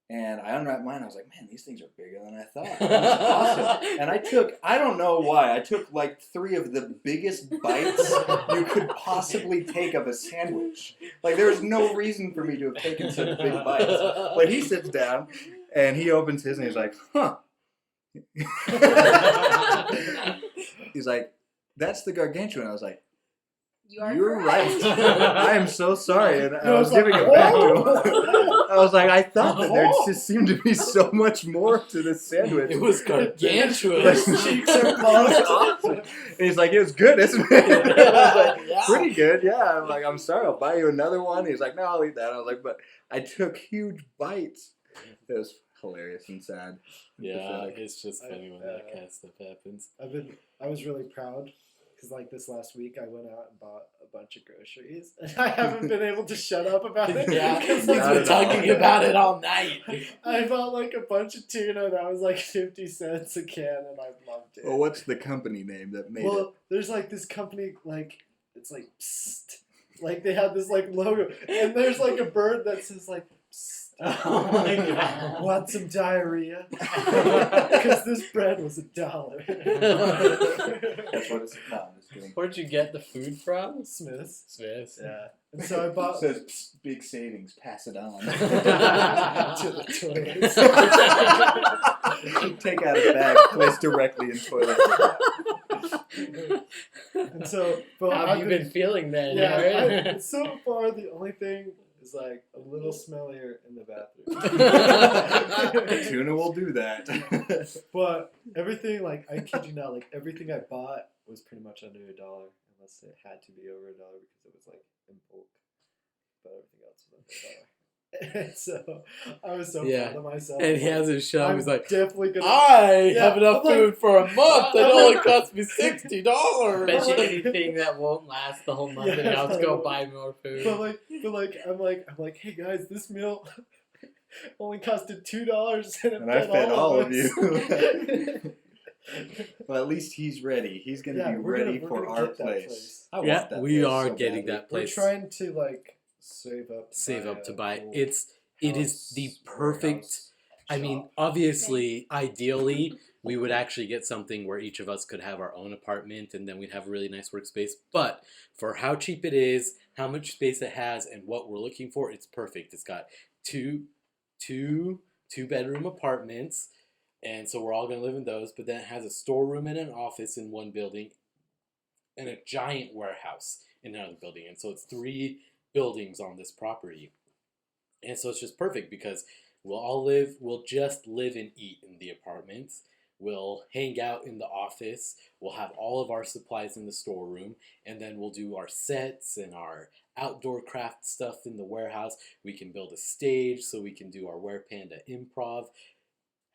And I unwrapped mine. I was like, man, these things are bigger than I thought. It was awesome. And I don't know why, I took, like, 3 of the biggest bites you could possibly take of a sandwich. Like, there was no reason for me to have taken such big bites. But he sits down, and he opens his, and he's like, huh. He's like, that's the Gargantuan. I was like, you're right. I am so sorry. And I was giving it back to him. I was like, I thought that there just seemed to be so much more to this sandwich. It was gargantuan. His cheeks are polished. Awesome. And he's like, it was good, isn't it? I was like, Yeah. pretty good, yeah. I'm like, I'm sorry, I'll buy you another one. He's like, no, I'll eat that. I was like, but I took huge bites. It was hilarious and sad. Yeah, Pathetic. it's just funny when that kind of stuff happens. I was really proud because like this last week I went out and bought a bunch of groceries and I haven't been able to shut up about it. Yeah, 'Cause, he's like, Not been at all. talking about it all night. I bought like a bunch of tuna that was like 50 cents a can and I loved it. Well, what's the company name that made it? Well, there's like this company like it's like psst. Like they have this like logo and there's like a bird that says like psst. Oh my god. Want some diarrhea? Because this bread was $1. That's what it's no, I'm just kidding. Where'd you get the food from? Smith's. Smith's. Yeah. And so I bought It says "Psst, big savings, pass it on. to the toilets. Take out a bag, place directly in toilet. And so, but How have you been feeling then? Yeah, Aaron? so far the only thing is like a little smellier in the bathroom. Tuna will do that. But everything, like I kid you not, like everything I bought was pretty much under $1, unless it had to be over $1 because it was like in bulk. But everything else was under $1. And so I was so Yeah. proud of myself. And he has his show. I'm He's like, definitely gonna. I Yeah, have enough I'm like- food for a month. It only cost me $60. Bet you anything that won't last the whole month and Yeah. now let's go buy more food. But I'm like, hey guys, this meal only costed $2 and it And I fed all of us." you. Well, at least he's ready. He's going to Yeah, be we're ready gonna for get our that place. I Yeah, want that we place are so getting badly. that We're place. trying to like save up. Save up to buy. a It is the perfect. I mean, obviously, ideally, we would actually get something where each of us could have our own apartment and then we'd have a really nice workspace. But for how cheap it is, how much space it has, and what we're looking for, it's perfect. It's got two bedroom apartments, and so we're all going to live in those. But then it has a storeroom and an office in one building and a giant warehouse in another building. And so it's 3 buildings on this property. And so it's just perfect because we'll just live and eat in the apartments. We'll hang out in the office. We'll have all of our supplies in the storeroom. And then we'll do our sets and our outdoor craft stuff in the warehouse. We can build a stage so we can do our WerePanda improv.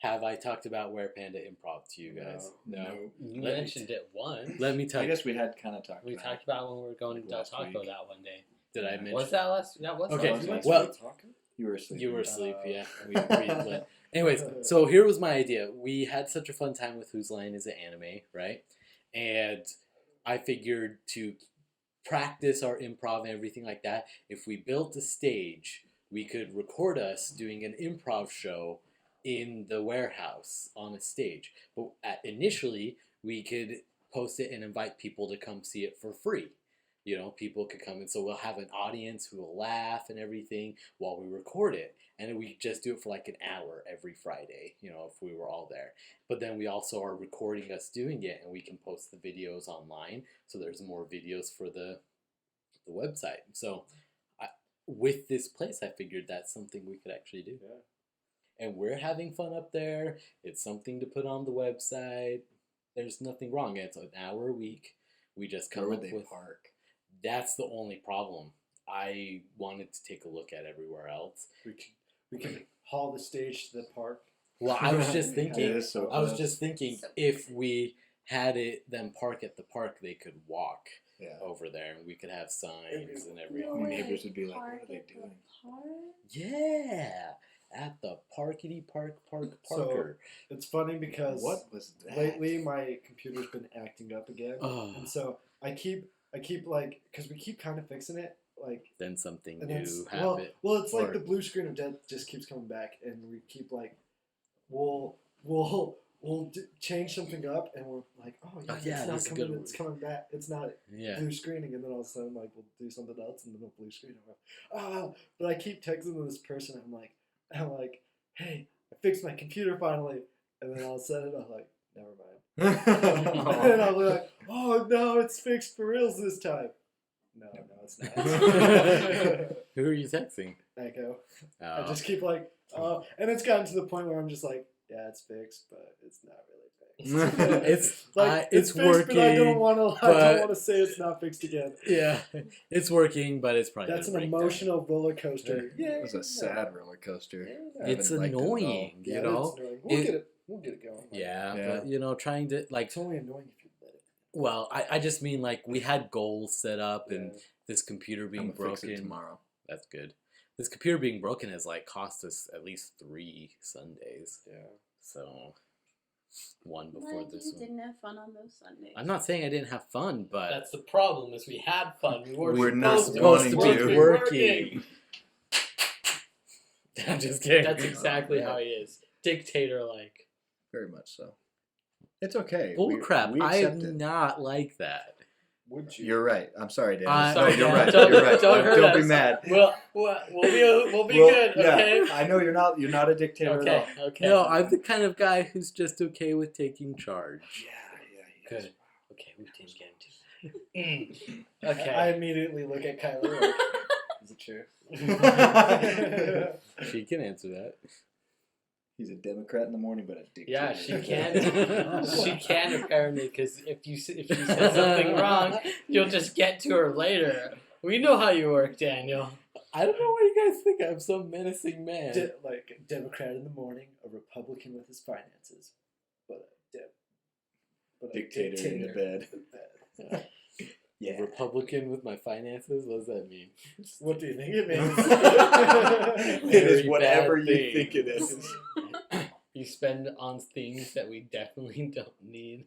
Have I talked about WerePanda improv to you guys? No. You Let me mentioned it once. Let me tell I you. guess we had kind of talked We about talked about when we were going to Del Last Taco week. that one day. Did I mention? Was that last? That was Okay, last week. well- You were asleep. You were asleep, Uh, yeah. But anyways, so here was my idea. We had such a fun time with Whose Line Is It Anime, right? And I figured to practice our improv and everything like that. If we built a stage, we could record us doing an improv show in the warehouse on a stage. But initially, we could post it and invite people to come see it for free. People could come, and so we'll have an audience who will laugh and everything while we record it. And we just do it for like an hour every Friday, if we were all there. But then we also are recording us doing it, and we can post the videos online. So there's more videos for the website. So with this place, I figured that's something we could actually do. Yeah. And we're having fun up there. It's something to put on the website. There's nothing wrong. It's an hour a week. We just come up with park? That's the only problem. I wanted to take a look at everywhere else. We can haul the stage to the park. Well, I was just thinking. It is so I was close. just thinking if we had them park at the park, they could walk over there, and we could have signs and everything. Neighbors would be like, "What are they doing?" Yeah, at the Parkity Parker. So, it's funny because What was that? lately my computer's been acting up again, Oh. and so I keep like, because we keep kind of fixing it, like, Then something and new it's happened. well, it's like Or- the blue screen of death just keeps coming back, and we keep like, we'll change something up, and we're like, oh yeah, Oh, yeah, it's not that's a coming, good it's coming back, it's not Yeah. blue screening, and then all of a sudden like we'll do something else, and then we'll blue screen. I'm like, oh, but I keep texting this person. I'm like, hey, I fixed my computer finally, and then all of a sudden I'm like, never mind. And I'll be like, oh no, it's fixed for reals this time. No, it's not. Who are you texting? Echo. Oh. I just keep like, oh, and it's gotten to the point where I'm just like, yeah, it's fixed, but it's not really fixed. It's like it's fixed, working. but I don't want but- to say it's not fixed again. Yeah, it's working, but it's probably That's an gonna break down. emotional roller coaster. Yeah, It was a sad roller coaster. Yeah, It's haven't liked it at all. annoying, yeah, you it's know. annoying. We'll get it going. Yeah, Yeah. but trying to like. It's only annoying if you let it. Well, I just mean like we had goals set up, and Yeah. this computer I'm being gonna fix it broken. tomorrow. That's good. This computer being broken has like cost us at least 3 Sundays. Yeah. So one before But this you one. didn't have fun on those Sundays. I'm not saying I didn't have fun, but That's the problem. Is we had fun. We weren't We're not supposed to wanting be to. working. I'm just kidding. That's exactly Yeah. how he is. Dictator-like. Very much so. It's okay. Bullcrap. We I accept am it. not like that. Would you? You're right. I'm sorry, Dan. I'm No, sorry, you're Dan. right. Don't- You're right. don't hurt Don't be us. mad. We'll be Well, good. yeah, Okay. I know you're not a dictator at Okay. all. Okay. No, I'm the kind of guy who's just okay with taking charge. Yeah. Good. Okay, we didn't get into. Okay. I immediately look at Kyler like, is it true? She can answer that. He's a Democrat in the morning, but a dictator. Yeah, she can. She can apparently, because if you said something wrong, you'll just get to her later. We know how you work, Daniel. I don't know why you guys think I'm some menacing man. Like a Democrat in the morning, a Republican with his finances, but a Dictator in the bed. Yeah. Republican with my finances? What does that mean? What do you think it means? It is Very whatever bad you thing. think it is. You spend on things that we definitely don't need.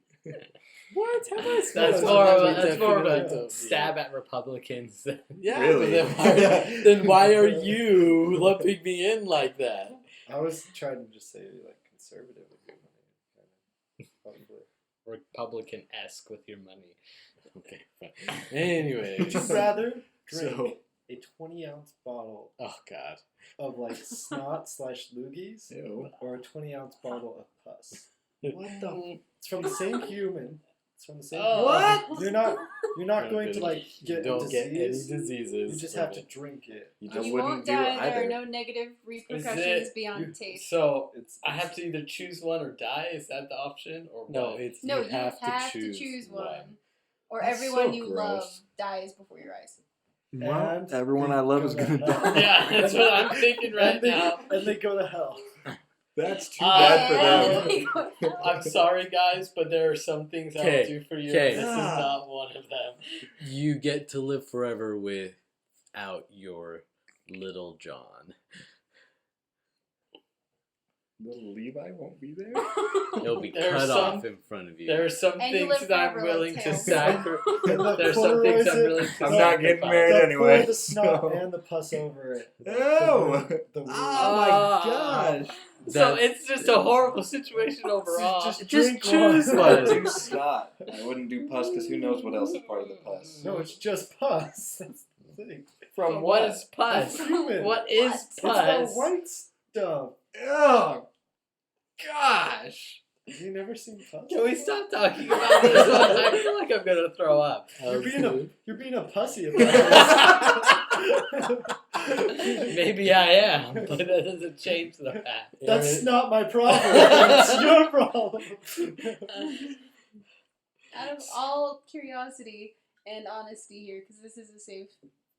What? How am I supposed That's to more know of we a, that's more of definitely a don't need? stab at Republicans. Yeah, Really? but then why are you lumping me in like that? I was trying to just say like conservative with your money. Probably. Republican-esque with your money. Okay, fine. Anyways. Would you rather drink So- a 20-ounce bottle Oh, God. of like snot / loogies, Ew. or a 20-ounce bottle of pus? What the? It's from the same human. It's from the same. Oh. Human. You're not going to like You get don't a get any disease. diseases. You just from have to it. drink it. You You just You wouldn't won't do it die. There either. are no negative repercussions it- beyond taste. So It's I have to either choose one or die. Is that the option, or No, what? it's No, you have to choose one. Or That's everyone so you gross. love dies before your eyes. And everyone I love is they gonna go to hell. die. Yeah, that's what I'm thinking right and they, now. And they go to hell. That's too Uh, bad for them. They go to hell. I'm sorry, guys, but there are some things I'll Okay, do for you. okay. And this is not one of them. You get to live forever without your little John. Little Levi won't be there. He'll be There are cut some- off in front of you. There are some And you things live that I'm forever willing like to tails. sacrifice. And the There's some things I'm polarizer- willing to I'm not getting sacrifice. married The anyway. pour the snot so- and the pus over it. Ew. The Oh my gosh. So it's just a horrible situation overall. Just Just drink choose one. one. do snot. I wouldn't do pus because who knows what else is part of the pus. No, it's just pus. That's the thing. From What is pus? That's human. What is It's the pus? white stuff. Oh gosh. Have you never seen pus? Can we stop talking about this one? I feel like I'm gonna throw up. You're being a pussy about it. Maybe I am, but that doesn't change the fact. That's not my problem. That's your problem. Out of all curiosity and honesty here, because this is a safe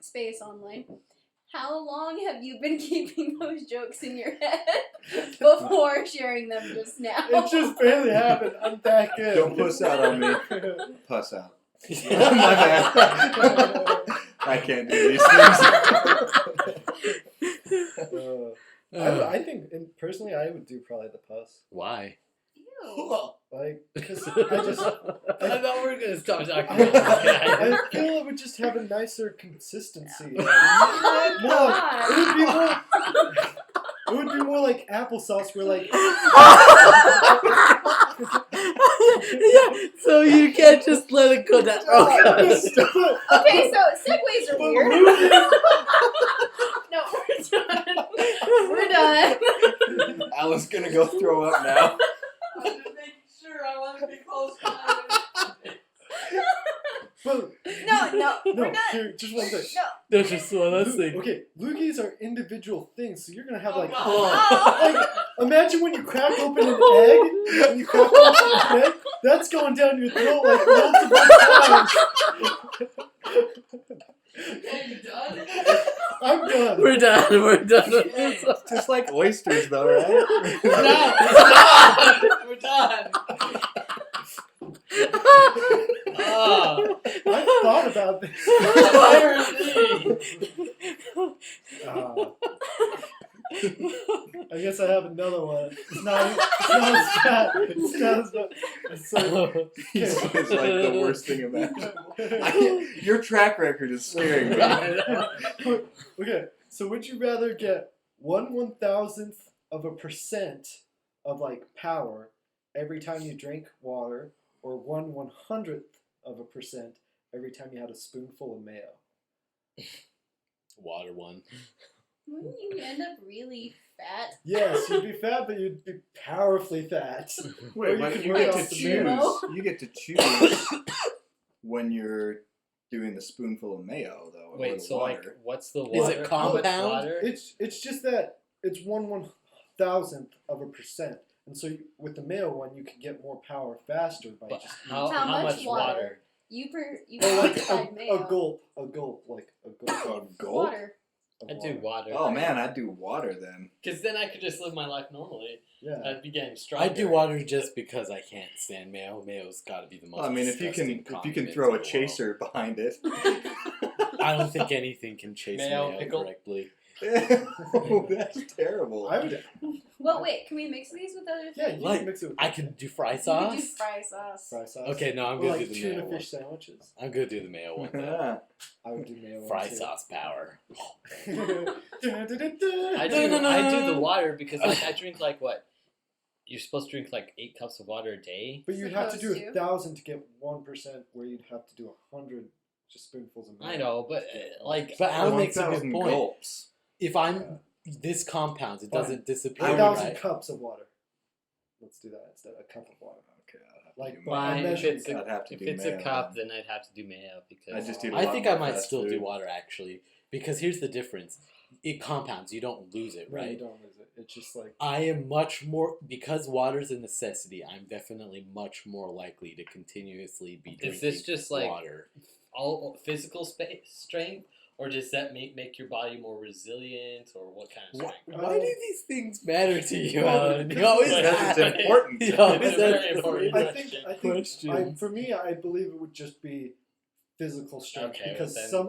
space online, how long have you been keeping those jokes in your head before sharing them just now? It just barely happened. I'm that good. Don't puss out on me. Puss out. My bad. I can't do these things. I think, and personally, I would do probably the pus. Why? Ew. Like, because I I thought we were gonna stop talking I, about this guy. I feel it would just have a nicer consistency. Oh my No, God. it would be more like applesauce, where like Yeah, so you can't just let it go down. Oh, God. Okay, so segues are But weird. No, we're done. We're done. Alice gonna go throw up now. I'm just making sure I want to be close to but, No, we're no, done. here, just one thing. No. There's just one last thing. Okay, loogies are individual things, so you're gonna have like, Oh. like, imagine when you crack open an egg, when you crack open an egg, that's going down your throat like multiple times. Are you done? I'm done. We're done. We're done with this one. Just like oysters, though, right? No, it's done. We're done. Oh, I thought about this. I guess I have another one. It's not as bad. It's not as bad. It's It's like the worst thing imaginable. Your track record is scaring me. Okay, so would you rather get 1/1000th of a percent of like power every time you drink water, or 1/100th of a percent every time you had a spoonful of mayo? Water one. Wouldn't you end up really fat? Yes, you'd be fat, but you'd be powerfully fat. Or Wait, you but could you work get off to the choose. mayo. You get to choose when you're doing the spoonful of mayo, though. or wait, the so water. like, what's the Is water? it How much compound? water? It's just that it's 1/1000th of a percent, and so with the mayo one, you can get more power faster by But just how How much much water? You or like decide mayo. a gulp, like a gulp A gulp? Water. of I do water. Oh man, I'd do water then. Because then I could just live my life normally. Yeah. I'd be getting stronger. I do water just because I can't stand mayo. Mayo's got to be the most. Well, I mean, if you can disgusting throw a condiment in the world. chaser behind it. I don't think anything can chase Mayo, mayo pickle. correctly. Oh, that's terrible. I would. Well, wait, can we mix these with other things? Yeah, you Like, can mix it with I can do fry You could sauce. do fry sauce. fry sauce. Okay, no, I'm Or gonna like do the tuna mayo one. fish sandwiches. I'm gonna do the mayo one. Though. I would do mayo. Fry one too. sauce power. I I do. No, no, I do no. the water because like I drink like what? You're supposed to drink like 8 cups of water a day. But you'd have to do Supposed to. 1,000 to get 1%, where you'd have to do 100 just spoonfuls of mayo. I know, but like But Al makes a good 1,000 point. gulps. If I'm this compounds, it doesn't disappear. 1,000 Right? cups of water. Let's do that instead. A cup of water. Okay, I'd have to Like, do but mayo. Mine, if measuring it's cup. I'd have to if do it's mayo, a cup, then I'd have to do mayo because I just eat a I lot think more I might fast still do food. water actually, because here's the difference: it compounds. You don't lose it, No, you right? don't lose it. It's just like I am much more because water's a necessity. I'm definitely much more likely to continuously be drinking Is this just like water. all physical strength, or does that make your body more resilient, or what kind of Why, strength? why do these things matter to you, Well, Alan? You always because ask. it's important. You always It's a very ask important the I think questions. for me, I believe it would just be physical strength Okay, because well then- some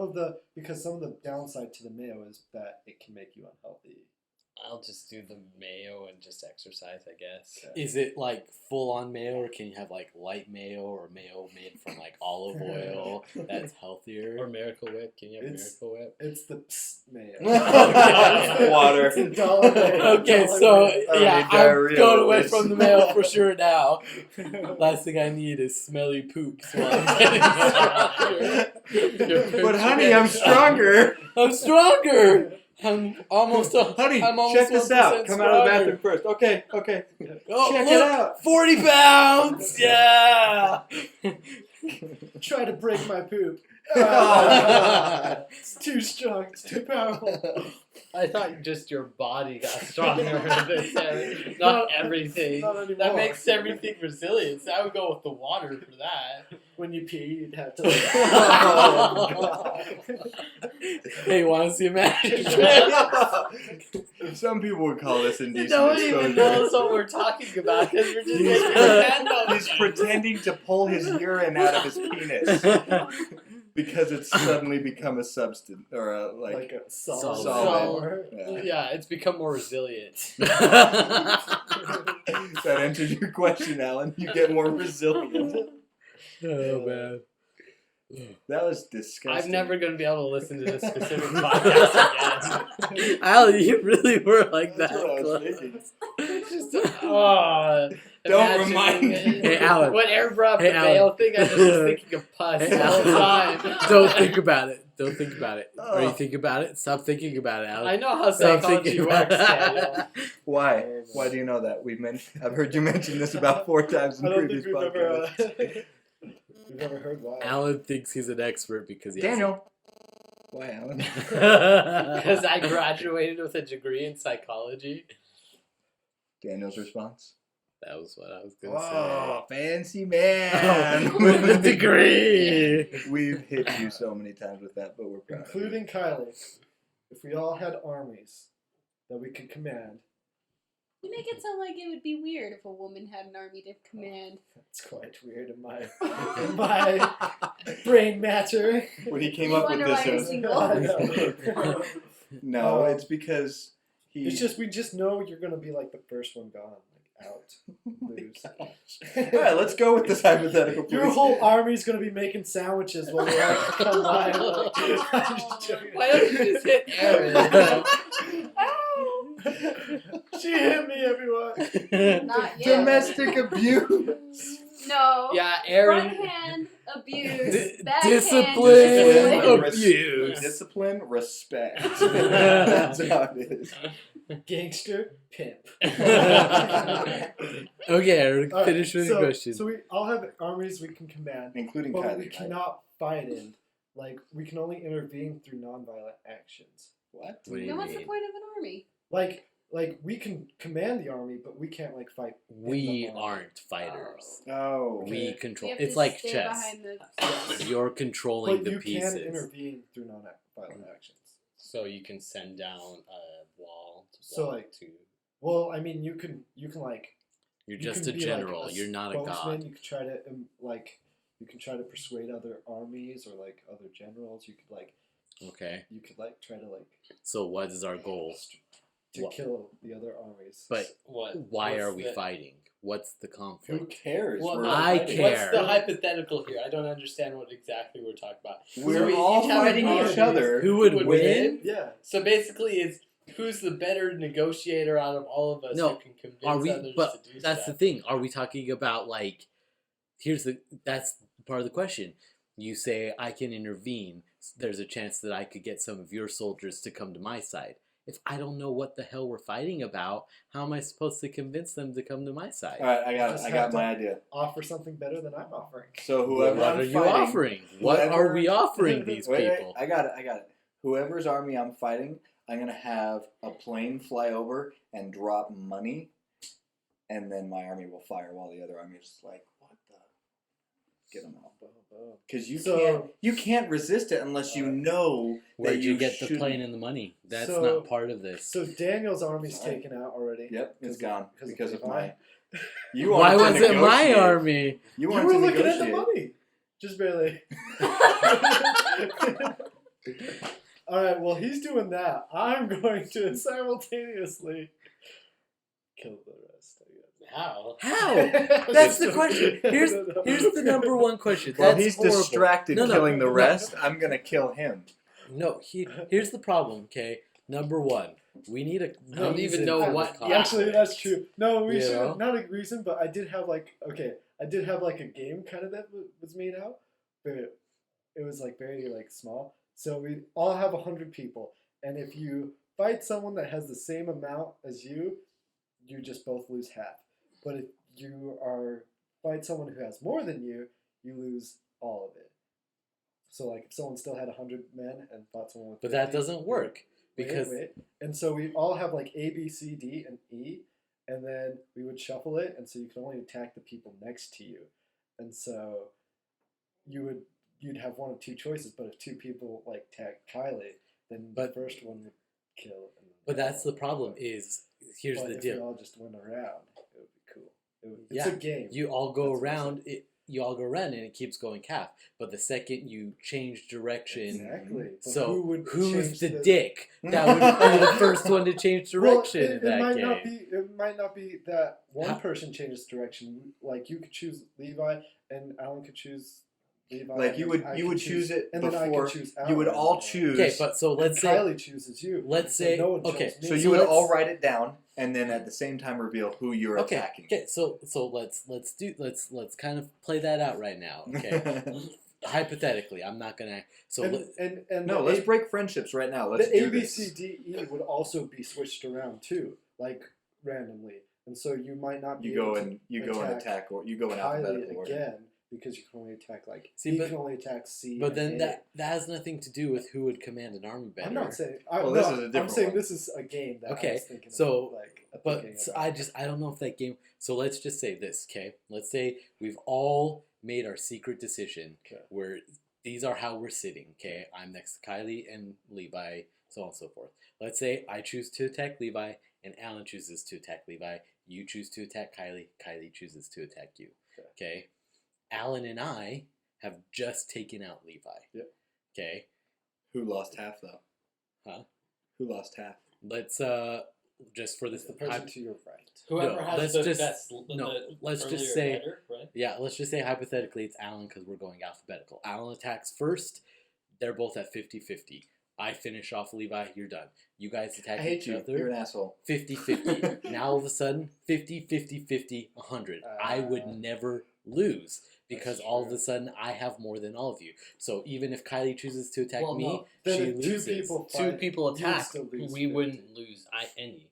of the downside to the mayo is that it can make you unhealthy. I'll just do the mayo and just exercise, I guess. Is it like full on mayo, or can you have like light mayo or mayo made from like olive oil that's healthier? Or Miracle Whip. Can you have It's- Miracle Whip? It's the mayo. Water. It's a dollar mayo. Okay, Dollar so mayo. yeah, need I'm diarrhea going with away this. from the mayo for sure now. Last thing I need is smelly poops while I'm getting But honey, I'm stronger. I'm stronger. I'm almost Honey, I'm almost check this out. 1% Come out of the stronger. bathroom first. Okay. Oh, Check look, it out. 40 pounds. Yeah. Try to break my poop. It's too strong. It's too powerful. I thought just your body got stronger. Not everything. Not anymore. That makes everything resilient. So I would go with the water for that. When you pee, you'd have to. Oh, Hey, want to see a magic trick? Some people would call this indecent No one even exposure. knows what we're talking about because we're just He's, making pretend of he's it. pretending to pull his urine out of his penis because it's suddenly become a substance or a like a solid. solid. Yeah. Yeah, it's become more resilient. That answers your question, Alan. You get more resilient. Oh man. That was disgusting. I'm never going to be able to listen to this specific podcast again. Al, you really were like That's that. what I was close. thinking. It's just, Don't imagining remind me. it. Hey, Alan. When Aaron brought up Hey, the mail thing, I was just thinking of pus Hey, the whole Alan. time. Don't think about it. Don't think about it. Or you Oh. think about it, stop thinking about it, Al. I know how Stop psychology thinking works, about Daniel. it. Why? Why do you know that? I've heard you mention this about 4 times in I don't previous think we've podcasts. ever. We've never heard why. Alan thinks he's an expert because he Daniel. Why, Alan? Because I graduated with a degree in psychology. Daniel's response. That was what I was gonna Oh, fancy say. man With a degree. We've hit you so many times with that, but we're proud. of you. Including Kylie. If we all had armies that we could command, You make it sound like it would be weird if a woman had an army to command. that's quite weird in my brain matter. When he came You up with wonder why you're this, single. I know. no, it's because he. It's just we just know you're gonna be like the first one gone, like out, lose. All right, let's go with this hypothetical. Your please. whole army's gonna be making sandwiches while we're all combined. I'm just joking. Why don't you just hit Aaron? She hit me, everyone. Not yet. Domestic abuse. No. Yeah, Aaron. Front hand abuse. Back Discipline hand abuse. Discipline, respect. That's how it is. Gangster, pimp. Okay, Eric, All right, finish with the question. So we all have armies we can command, Including but Kylie. we cannot fight in. Like, we can only intervene through nonviolent actions. What? What do you Then what's the mean? point of an army? Like we can command the army, but we can't like fight. in We the army. aren't fighters. Oh. We Okay. control. You have It's to like stay chess. behind the- You're controlling But the you pieces. can intervene through non-violent actions. So you can send down a wall. So, like, to. Well, I mean, you can like. You're you just can a be, general. Like, You're not a spokesman. god. You could try to you can try to persuade other armies or like other generals. You could Okay. try to So what is our goal? to Wha- kill the other armies. But What? why what's are we the- fighting? What's the Who conflict? cares? Well, We're no, I fighting. care. What's the hypothetical here? I don't understand what exactly we're talking about. We're So we all each have fighting an each army. other. Who would would win? yeah. So basically, it's who's the better negotiator out of all of us No, who can convince Are we? others But to do that's the stuff. thing. Are we talking about like? That's part of the question. You say I can intervene. There's a chance that I could get some of your soldiers to come to my side. If I don't know what the hell we're fighting about, how am I supposed to convince them to come to my side? All right, I got it. Just I have got my to- idea. Offer something better than I'm offering. So whoever What I'm are you fighting, offering? What are whoever- we offering these Wait, people? I got it. Whoever's army I'm fighting, I'm gonna have a plane fly over and drop money, and then my army will fire while the other army is just like, what the? Get them out. Because you can't resist it unless you know Where'd that you get the shouldn't- plane and the money? That's So- not part of this. So Daniel's army's Sorry. taken out already. Yep, it's 'Cause gone of because of Levi. my. You Why wanted was to it my negotiate. army? You You wanted were to looking at negotiate. the money. Just barely. All right, well, he's doing that. I'm going to simultaneously kill the rest, I guess. How? How? That's the question. Here's the number one question. While That's he's horrible. distracted No, no, killing the no. rest, I'm gonna kill him. No, here's the problem, okay? Number one, we need a I don't even reason know for the what- conflict. yeah. Actually, that's true. No, we You should know? not a reason, but I did have like a game kind of that was made out, but it was like very like small. So we all have 100 people, and if you fight someone that has the same amount as you just both lose half. But if you fight someone who has more than you lose all of it. So like if someone still had 100 men and fought someone with But 50, that doesn't work because wait. And so we all have like A, B, C, D, and E, and then we would shuffle it, and so you can only attack the people next to you. And so you'd have one of two choices, but if two people like attack Kylie, then the first one would kill. But that's the problem is, here's but the if deal. we all just went around, it would be cool. It's a game. You all go That's what I'm around and it keeps going half. But the second you change direction, Exactly. But so who's change the dick that would be the first one to change direction Well, in that might game? not be. It might not be that one How- person changes direction. Like you could choose Levi, and Alan could choose Levi. Like you and I would could choose it and then I before. could choose Alan. You would all choose. Okay, but so let's say Kylie chooses you. let's So say- no one okay, chose me. So you So would let's- all write it down, and then at the same time reveal who you're okay, attacking. okay. So let's kind of play that out right now. Okay, hypothetically, I'm not gonna. So and No, the let's A- break friendships right now. Let's the do A, B, this. C, D, E would also be switched around too, like randomly, and so you might not be You go able and you go and attack, or you go in Kylie alphabetical order. again because you can only attack like See, E but- can only attack C. but and then A. that has nothing to do with who would command an army better. I'm not saying. Well, this is a I'm different saying one. this is a game that I Okay, was thinking so- of, like. But thinking so about. I don't know if that game. So let's just say this, okay? Let's say we've all made our secret decision Okay. where these are how we're sitting, okay? I'm next to Kylie and Levi, so on and so forth. Let's say I choose to attack Levi and Alan chooses to attack Levi. You choose to attack Kylie. Kylie chooses to attack you. Okay? Alan and I have just taken out Levi. Yep. Okay? Who lost half though? Huh? Who lost half? Let's just for this the person to your right. Whoever No, has let's the just- best, no, the let's just earlier say- better, right? Yeah, let's just say hypothetically it's Alan because we're going alphabetical. Alan attacks first. They're both at 50-50. I finish off Levi. You're done. You guys attack I hate each you. other. You're an asshole. 50-50. Now all of a sudden, 50-50-50, 100. I would never lose because That's all of true. a sudden I have more than all of you. So even if Kylie chooses to attack Well, me, no. Then she if loses. Two fight, people you would attack, still lose we 50. wouldn't lose any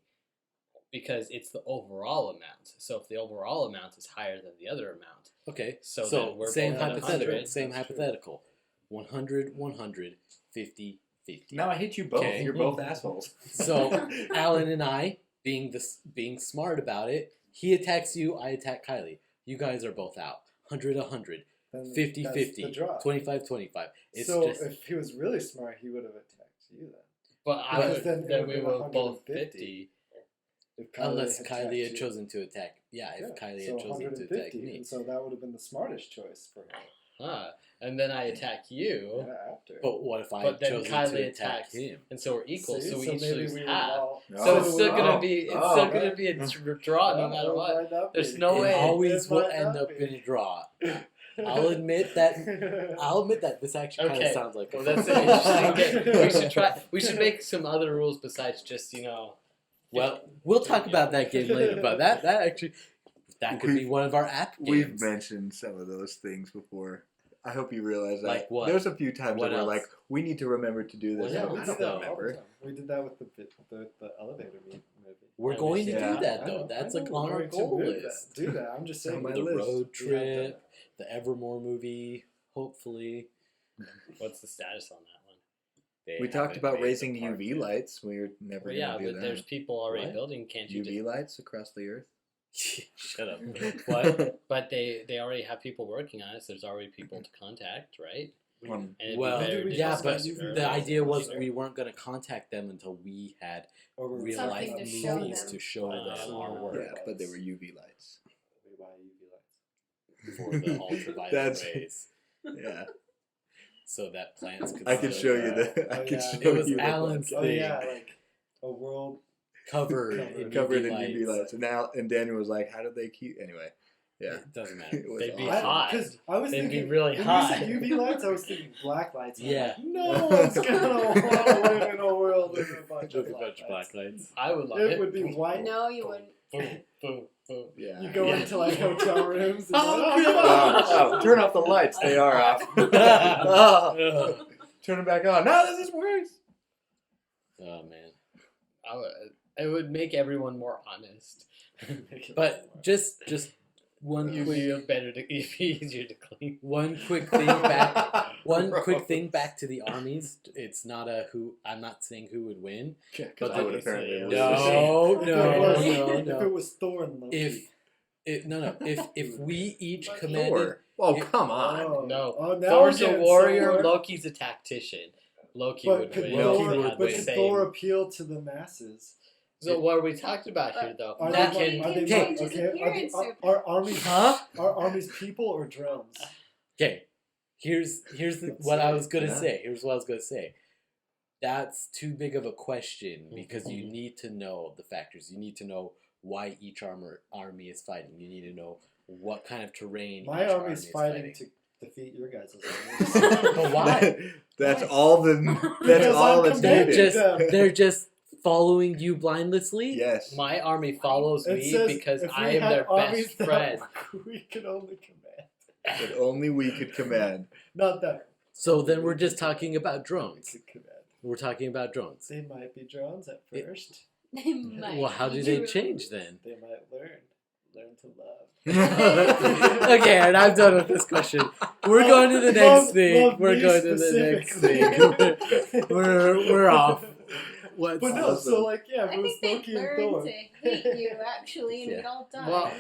because it's the overall amount. So if the overall amount is higher than the other amount, Okay, so so then we're same both at hypothetical. 100. Same That's true. hypothetical. 100, 100, 50, 50. Now I hate you both. Okay. You're both assholes. So Alan and I, being smart about it, he attacks you, I attack Kylie. You guys are both out. 100, 100, Then that's 50, the 50, draw. 25, 25. It's so just if he was really smart, he would have attacked you then. but I Because would, then it then would we have were been both 150. 50. If unless had Kylie had attacked you. chosen to attack. Yeah, if Kylie so had chosen to attack 150, me. and so that would have been the smartest choice for him. And then I attack you, Yeah, after. But what if I But had then chosen Kylie to attack attacks. him? and so we're equal. See? So we each maybe lose we would half. all- So Oh, it's still gonna oh, be it's oh, still okay. gonna be a draw no matter it what. might not There's be. no It way. always It will might end not up be. in a draw. I'll admit that. I'll admit that this actually kind of Okay. sounds like. Well, that's an interesting game. We should try. We should make some other rules besides just Well, we'll talk about that game later. But that actually could be one of our app games. We've mentioned some of those things before. I hope you realize that. Like what? There's a few times What where we're else? like, we need to remember to do What this. Yeah, else? we I did don't that all the remember. time. We did that with the elevator movie. We're Yeah, going to yeah. do that I though. know, That's I know like we're on our going to goal do list. Do that. I'm just saying. On my The list. road We have trip, done the Evermore movie, hopefully. What's the status on that one? They We talked haven't about made raising the part UV yet. lights. We were never Well, going yeah, to do but that. there's people already What? building. Can't you? UV lights across the earth. Shut up. But they already have people working on it. So there's already people to contact, right? Um, And it'd Well, be better to yeah, but discuss UV early. the idea was Sure. we weren't going to contact them until we had Or we're real life Something to show movies them. to show them our work yeah, but they were UV lights. We buy UV lights. for the ultraviolet That's- rays. Yeah. so that plants could. I can still show you grow. the. I Oh, can yeah. show It was you the Alan's one. Oh thing. yeah, like a world. Covered in Covered UV in lights. UV lights. And Daniel was like, "How did they keep?" Anyway, yeah. It doesn't matter. It was They'd be awesome. hot. Because I was They'd be thinking really when hot. you said UV lights, I was thinking black lights. And I'm Yeah. like, no one's gonna want to live in a world with a bunch of With a bunch of black black lights. lights. I would love It it. would be white. No, you wouldn't. Boom, boom, boom. Yeah. You go Yeah. into like hotel rooms. And Oh, like, God. Oh, turn off the lights. They are off. Oh, turn them back on. No, this is worse. Oh man. It would make everyone more honest. But just one It'd quick be easier to clean. one quick thing back. One quick thing back to the armies. It's not a who. I'm not saying who would win. Because But I would they- apparently lose. No, If no, it was- no, If it no. was Thor and Loki. If we each Loki. commanded. Thor. Oh, If- come on. Oh, No. Oh, now Thor's we're a getting warrior, somewhere. Loki's a tactician. Loki But would could win. Loki Thor, would but win. could Same. Thor appeal to the masses? So what are we talking about here, though? Are That they, can- are they change his appearance are armies Huh? are armies people or drones? Okay, here's what I was gonna Yeah. say. Here's what I was gonna say. That's too big of a question because you need to know the factors. You need to know why each army is fighting. You need to know what kind of terrain. My each army's is fighting to defeat your guys' army. But why? That's all the. That's Because all I'm that's commanding needed. them. They're just following you blindlessly. Yes. My army follows It me says because if we I am had their armies best that friend. We can only command. That only we could command. Not that So then we're just talking about we drones. could command. We're talking about drones. They might be drones at It- first. They might Well, how do be they drones. change then? They might learn to love. Okay, and I'm done with this question. We're going to the next thing. Love We're me going to the next specifically. thing. we're off. What's But no, awesome. so like yeah, I it was think they Loki and learn Thor. to hate you actually, and Yeah. we'd all die. Well,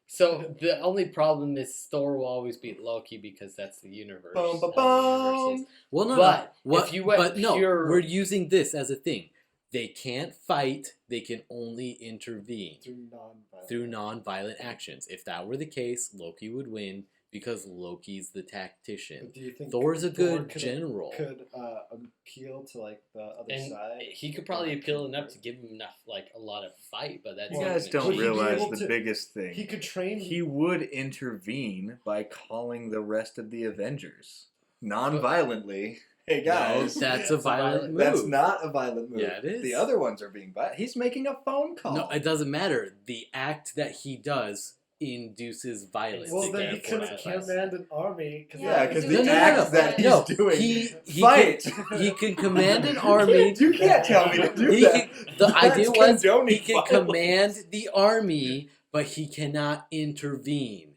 so the only problem is Thor will always beat Loki because that's the universe. Bum, bum, of the universes. bum. Well, no, But no. What, if you went but no, pure- we're using this as a thing. They can't fight. They can only intervene through non-violent actions. If that were the case, Loki would win because Loki's the tactician. But do you think Thor's a Thor good general. Could appeal to like the other And side? he could probably appeal enough to give him enough, like a lot of fight, but that's You Well, not guys gonna don't Would he change. be realize able the to- biggest thing. He could train. He would intervene by calling the rest of the Avengers non-violently. Hey guys, No, that's a violent move. that's not a violent move. Yeah, it is. The other ones are being violent. He's making a phone call. No, it doesn't matter. The act that he does induces violence. well, then he against couldn't that class. command an army. Yeah, because No, the no, act no. that he's No, doing. he Fight. He can command an army. You can't tell me to do He that. can, the idea That's was condoning he can violence. command the army, but he cannot intervene.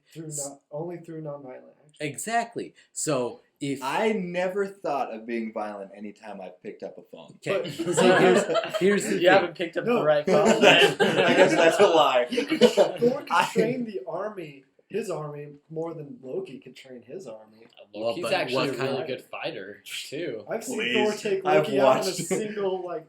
Only through nonviolent action. Exactly. So if I never thought of being violent anytime I've picked up a phone. okay, But- so here's the You thing. haven't picked up No. the right I phone. then. guess that's a lie. Thor could I- train the army, his army, more than Loki could train his army. Well, Loki's but actually what a kind really of- good fighter too. I've seen Please. Thor take I've Loki out in a watched- single hit.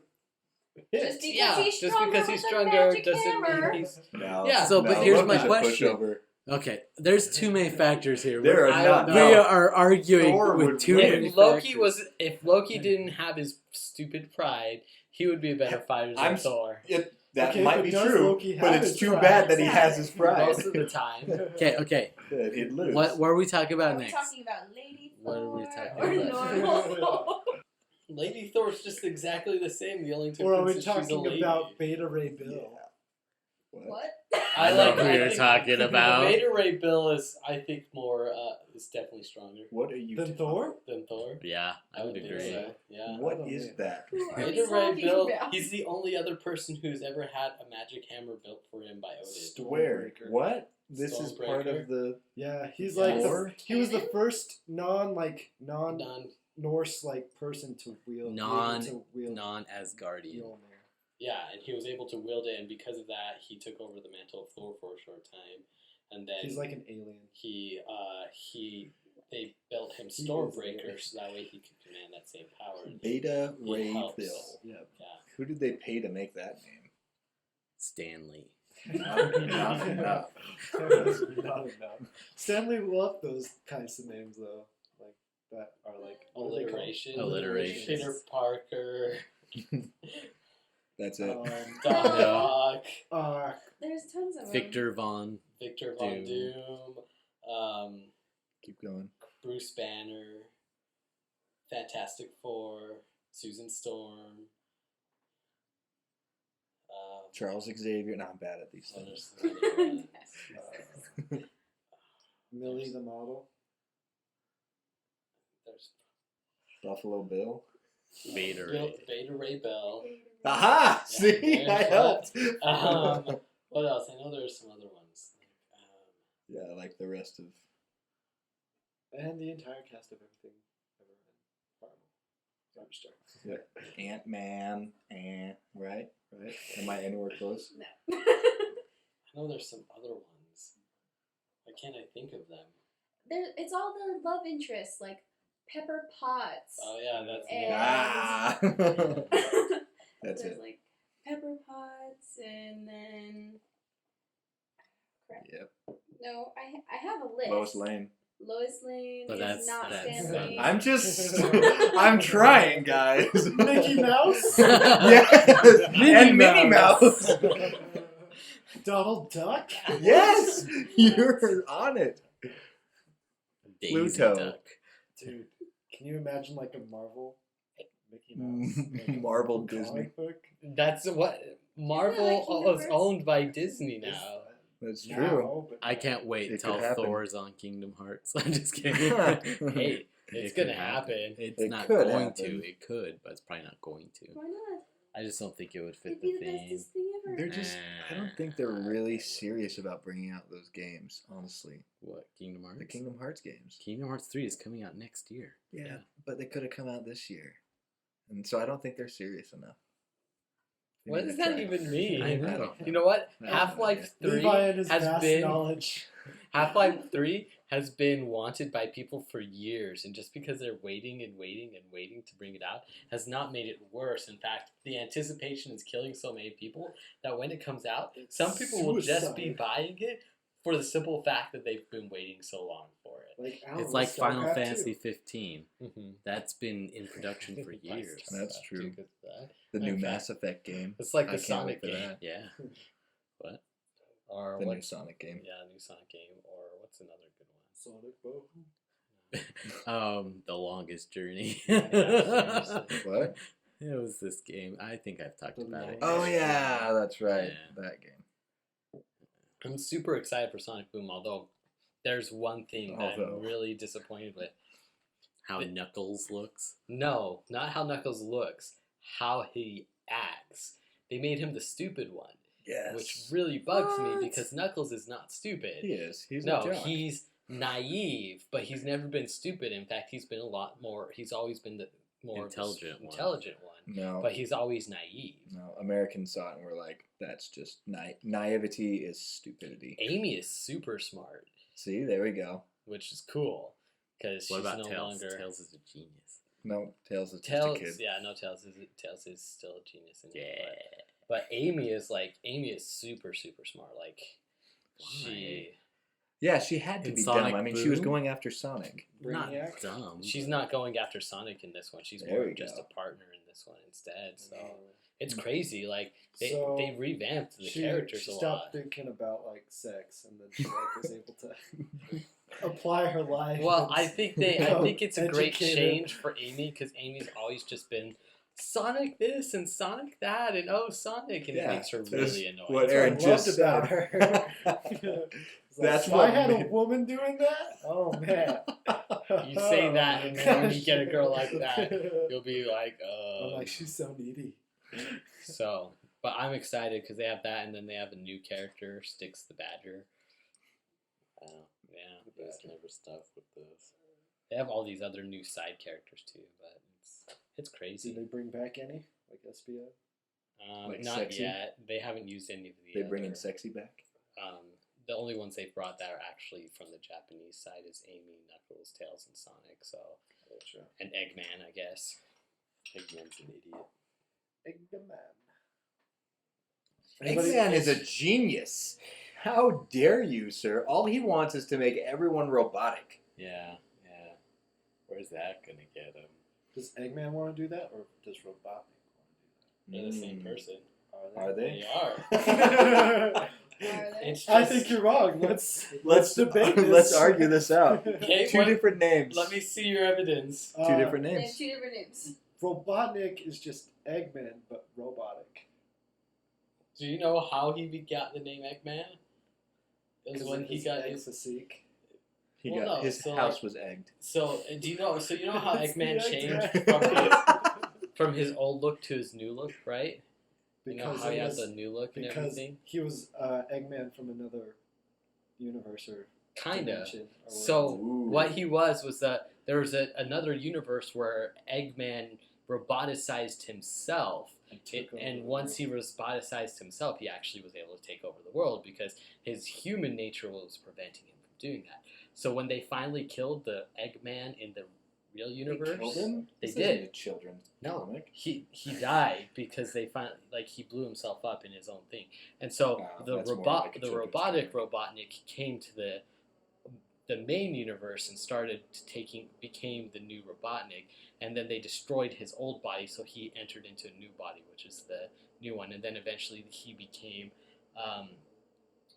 Just because Yeah, he's just stronger because he's with a stronger magic doesn't hammer. mean he's. No. Yeah. So, but here's my Loki's a question. pushover. Okay, there's too many factors here. There are I not. don't We know. are arguing Thor with would too win. many If Loki didn't have his stupid pride, he would be a better fighter than I'm- Thor That Okay, might but be does true, Loki but have it's his too pride? bad that he has his pride. most of the time. Okay. That he'd lose. What are we talking about Are we next? talking about Lady What are we Thor talking or about? normal Thor? Lady Thor's just exactly the same. The only Or are difference we is she's a talking lady. about Beta Ray Bill? What? I I like know who I you're think talking about. Beta Ray Bill is, I think, more is definitely stronger What are you? Than Thor? than Thor. Yeah, I would think agree. so, Yeah. What is that? Who are we Beta Ray talking Bill, about? he's the only other person who's ever had a magic hammer built for him by Odin. Where? What? This is part Stormbreaker. of the. Yeah, he's Yeah. like Thor? he was the Canon? first non Done. Norse person to wield Non- able to wield Non-Asgardian. Mjolnir. Yeah, and he was able to wield it, and because of that, he took over the mantle of Thor for a short time, and then He's like an alien. they built him He is Stormbreaker, the- so that way he could command that same power. And Beta He Ray helps. Bill. Yeah. yeah, Who did they pay to make that name? Stanley. Not enough. Not enough. Stanley loved those kinds of names though. Like that are like Alliteration. Alliteration. Peter Parker. That's it. Doc. There's tons of them. Victor Von Doom. Keep going. Bruce Banner. Fantastic Four. Susan Storm. Charles Xavier. No, I'm bad at these Oh, things. there's some other ones. Millie the model. There's Buffalo Bill. Beta Beta Ray Bell. Aha! Yeah, See, I there's helped. What else? I know there's some other ones. Yeah, like the rest of. And the entire cast of everything ever in Marvel. Sorry, Yeah. Ant-Man. Right? Am I anywhere close? No. I know there's some other ones. Why can't I think of them? It's all the love interests, like Pepper Potts. Oh yeah, that's And- Ah! That's There's it. like Pepper Potts, and then crap. Yep. No, I have a list. Lois Lane. Lois Lane But is that's- not that's- Stanley. I'm trying, guys. Mickey Mouse? Yes! And Minnie Mouse! Donald Duck? Yes! You're on it. Daisy Pluto. Duck. Dude, can you imagine like a Marvel Mickey Mouse? Like, Marvel comic Disney. book? That's what Marvel Kingdom is Hearts? owned by Disney now. That's Now, true. but I can't wait It till could happen. Thor's on Kingdom Hearts. I'm just kidding. Hey, it's It gonna could happen. It's It not could going happen. to. It could, but it's probably not going to. Why not? I just don't think it would fit It'd be the the theme. bestest thing ever. They're just. I don't think they're really serious about bringing out those games, honestly. What, Kingdom Hearts? The Kingdom Hearts games. Kingdom Hearts 3 is coming out next year. Yeah, but they could have come out this year. And so I don't think they're serious enough. They What need does to that try. even mean? I know. I don't You know what? I have no Half-Life 3 Levi and his has vast been knowledge. Half-Life 3 has been wanted by people for years, and just because they're waiting and waiting and waiting to bring it out has not made it worse. In fact, the anticipation is killing so many people that when it comes out, some people will just be Suicide. buying it for the simple fact that they've been waiting so long for it. Like, It's like Final StarCraft Fantasy 2. 15. Mm-hmm. That's been in production for years. That's true. That. The new Okay. Mass Effect game. It's like I the can't Sonic wait for game. that. Yeah. What? Or The new what's Sonic game. Yeah, new Sonic game. Or what's another good one? Sonic Boom. The Longest Journey. What? It was this game. I think I've talked The about it. Oh yeah, that's right. Yeah. That game. I'm super excited for Sonic Boom, although there's one thing that Although. I'm really disappointed with. How Knuckles looks. No, not how Knuckles looks, how he acts. They made him the stupid one, Yes. which really bugs me What? because Knuckles is not stupid. He is. He's a No, jock. he's naive, but he's never been stupid. In fact, he's been a lot more. He's always been the more Intelligent one. intelligent one. No. But he's always naive. No, Americans saw it and were like, "That's just naivety is stupidity." Amy is super smart, See, there we go. which is cool because she's What about no Tails? longer. Tails is a genius. No, Tails is just Tails, a kid. yeah, no, Tails is still a genius. In Yeah. it, but Amy is super smart. Like she, Yeah, she had to In be Sonic dumb. I mean, she was Boom? going after Sonic. Not Brainiac? dumb. she's not going after Sonic in this one. She's There more we just go. a partner in this one instead. So Oh. it's crazy. Like So, they revamped the she characters she a stopped lot. thinking about like sex, and then she like, was able to apply her life. Well, and I think it's a great educated. change for Amy because Amy's always just been Sonic this and Sonic that and oh Sonic and Yeah, it makes her that's really annoying. what That's Aaron what I loved just about said. her. It's like, That's if what I had a made- woman doing that. Oh man! You say that, and then when you get a girl like that, I'm You'll be like, like, she's so needy. So, but I'm excited because they have that, and then they have a new character, Styx the Badger. Yeah, There's never stuff with this. they have all these other new side characters too, but it's Did crazy. they bring back any like SBO? Like Not sexy? yet. They haven't used any of the. They bring in other- sexy back. The only ones they've brought that are actually from the Japanese side is Amy, Knuckles, Tails, and Sonic. So, and Eggman, I guess. Eggman's an idiot. Eggman. Eggman is a genius. How dare you, sir? All he wants is to make everyone robotic. Yeah. Where's that gonna get him? Does Eggman want to do that, or does Robotnik They're the same person. want to do that? Are they? They are. Are they? It's I just- think you're wrong. Let's Let's debate this. argue this out. Okay, Two different names. Let me see your evidence. Two different They have names. 2 different names. Robotnik is just Eggman, but robotic. Do you know how he got the name Eggman? It was when he got his. physique. He Well, got no, his so, house like- was egged. So do you know? So you know how It's Eggman the changed Eggman. from his old look to his new look, right? You know Because how he it has was- the new look and because everything. he was Eggman from another universe or Kinda. dimension. Or So Ooh. what he was that there was another universe where Eggman roboticized himself. whatever, took over And the once world. he roboticized himself, he actually was able to take over the world because his human nature was preventing him from doing that. So when they finally killed the Eggman in the real universe, Killed him? They This did. isn't a children's No. comic. he died because they finally he blew himself up in his own thing. And so Wow, the that's more like a the children's robotic comic. Robotnik came to the main universe and started became the new Robotnik, and then they destroyed his old body, so he entered into a new body, which is the new one, and then eventually he became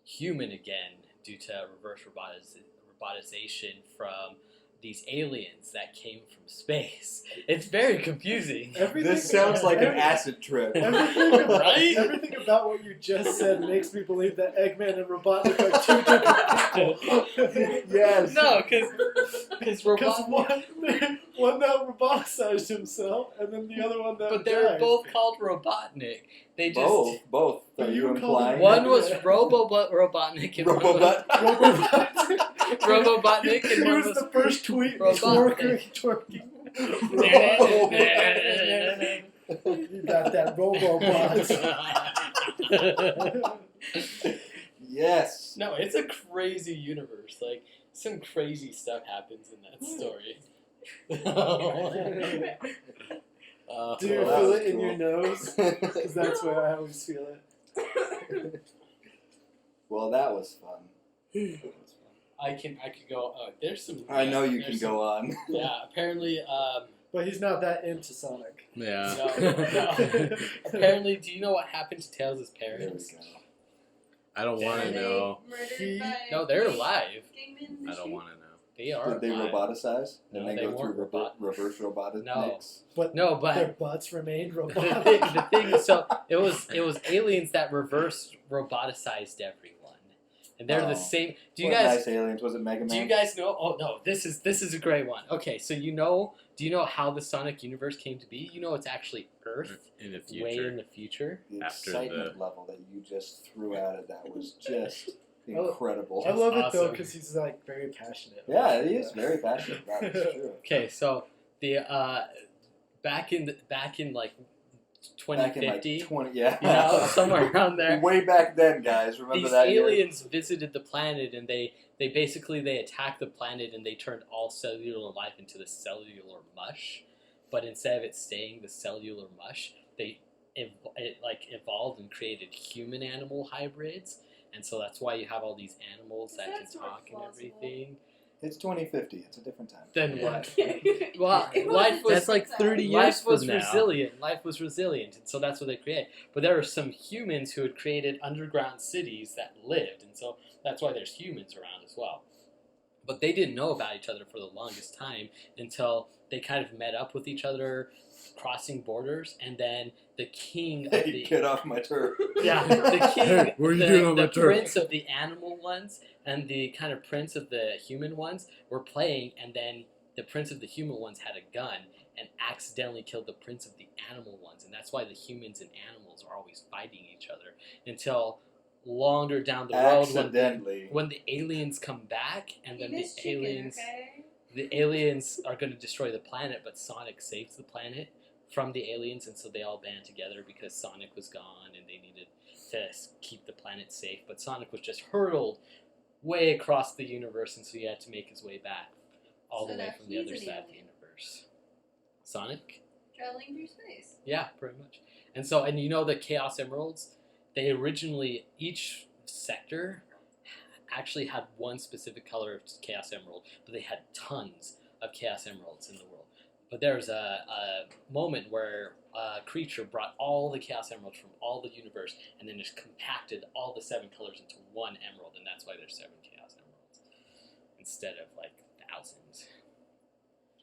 human again due to reverse robotization from these aliens that came from space. It's very confusing. Everything This sounds like an every- acid trip. Everything about, Right? everything about what you just said makes me believe that Eggman and Robotnik are 2 different people. Yes. No, because Because Robotnik. one that roboticized himself, and then the other one that But they were died. both called Robotnik. They just Both. But Are you you called implying? him one that- was Robotnik and Robobot. Robotnik and He one was was the first tweet Robotnik. twerking. You got that Robobot. Yes. No, it's a crazy universe. Like some crazy stuff happens in that story. Do you Well, feel that it in was your nose? Because that's where I always feel it. Well, that was fun. I could go. There's some. I know you there's can some- go on. Yeah, apparently. But he's not that into Sonic. Yeah. No. Apparently, do you know what happened to Tails' There we parents? go. I don't want Were to they know. murdered He- by No, they're alive. Gangman I don't machine? want to know. They are. Did they alive. roboticize? No, And then they go through weren't robot- reverse robotic No. mix? But No, but their butts remained the robotic. thing. So it was aliens that reverse roboticized everyone, and they're Oh. the same. Do you What guys? nice aliens? Was it Mega Man? Do you guys know? Oh no, this is a great one. Okay, so do you know how the Sonic universe came to be? You know it's actually Earth, In the way future. in the future. The After excitement level that you just threw at it, that was just Oh, incredible. I love it though awesome. because he's like very passionate. Yeah, he is very passionate about it. It's true. Okay, so the back in like Back in like 2050, 20, yeah. you know, somewhere around there. Way back then, guys. Remember These that year? aliens visited the planet and they basically attacked the planet and they turned all cellular life into the cellular mush. But instead of it staying the cellular mush, it evolved and created human animal hybrids. And so that's why you have all these animals that can That's more talk and plausible. everything. It's 2050. It's a different time. Then Yeah. what? Well, It life was That's like 30 years life was from now. resilient. Life was resilient, and so that's what they created. But there were some humans who had created underground cities that lived, and so that's why there's humans around as well. But they didn't know about each other for the longest time until they kind of met up with each other, crossing borders, and then the king of Hey, the get off my turf. yeah, the king, What are you the, doing on the my turf? prince of the animal ones and the kind of prince of the human ones were playing, and then the prince of the human ones had a gun and accidentally killed the prince of the animal ones, and that's why the humans and animals are always fighting each other until longer down the road Accidentally. when the aliens come back, and then Penis the chicken, aliens okay? the aliens are going to destroy the planet, but Sonic saves the planet from the aliens, and so they all band together because Sonic was gone and they needed to keep the planet safe. But Sonic was just hurtled way across the universe, and so he had to make his way back all So the way now from the he's other an side of the alien. universe. Sonic? Traveling through space. Yeah, pretty much. And so, and you know the Chaos Emeralds? They originally, each sector actually had one specific color of Chaos Emerald, but they had tons of Chaos Emeralds in the world. But there's a moment where a creature brought all the Chaos Emeralds from all the universe and then just compacted all the 7 colors into one emerald, and that's why there's 7 Chaos Emeralds instead of like thousands.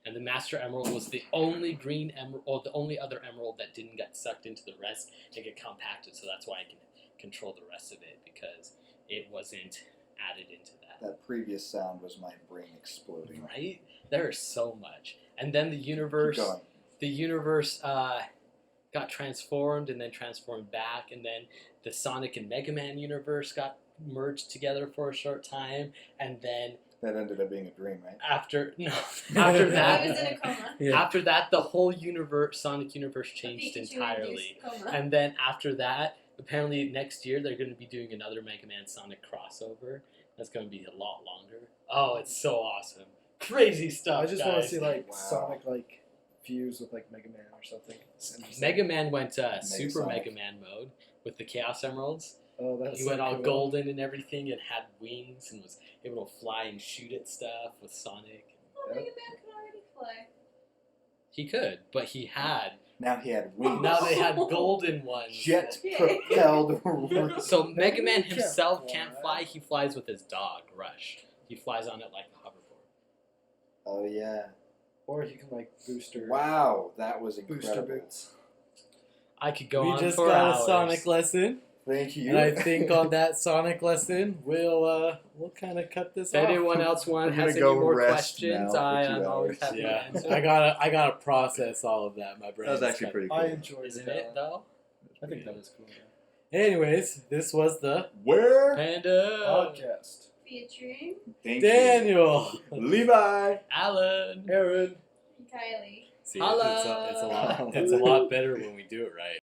And the Master Emerald was the only green emerald, or the only other emerald that didn't get sucked into the rest and get compacted, so that's why I can control the rest of it, because it wasn't added into that. That previous sound was my brain exploding. Right? There is so much. And then the universe got transformed and then transformed back, and then the Sonic and Mega Man universe got merged together for a short time, and then that ended up being a dream, right? After He was that, in a coma. after that, the whole Sonic universe changed Pikachu-induced entirely. coma. And then after that, apparently next year they're going to be doing another Mega Man Sonic crossover. That's going to be a lot longer. Oh, it's so awesome! Crazy stuff. I just guys. want to see Wow. Sonic fuse with Mega Man or something. It's interesting. Mega Man went Super Sonic. Mega Man mode with the Chaos Emeralds. Oh, that's He so went all cool. golden and everything, and had wings, and was able to fly and shoot at stuff with Sonic. Oh, Mega Man can already fly. He could, but he had. Now he had wings. Now they had golden ones. Jet propelled. So Mega Man Can't himself fly. can't fly. He flies with his dog, Rush. He flies on it like a hoverboard. Oh yeah! Or he can booster Wow, that was booster incredible. boots. I could go We on just for got hours. a Sonic lesson, Thank you. and I think on that Sonic lesson, we'll kind of cut this If off. anyone else I'm gonna has any go more rest questions, now for I 2 am always hours. happy to Yeah, answer. I gotta process all of that. My brain. That was actually pretty cool. I enjoyed Isn't it. it though? I think that was cool. Yeah. Anyways, this was the Where? Panda, Podcast. Featuring Thank Daniel. you. Levi. Alan. Aaron. Kylie. See, Holla. it's a lot better when we do it right.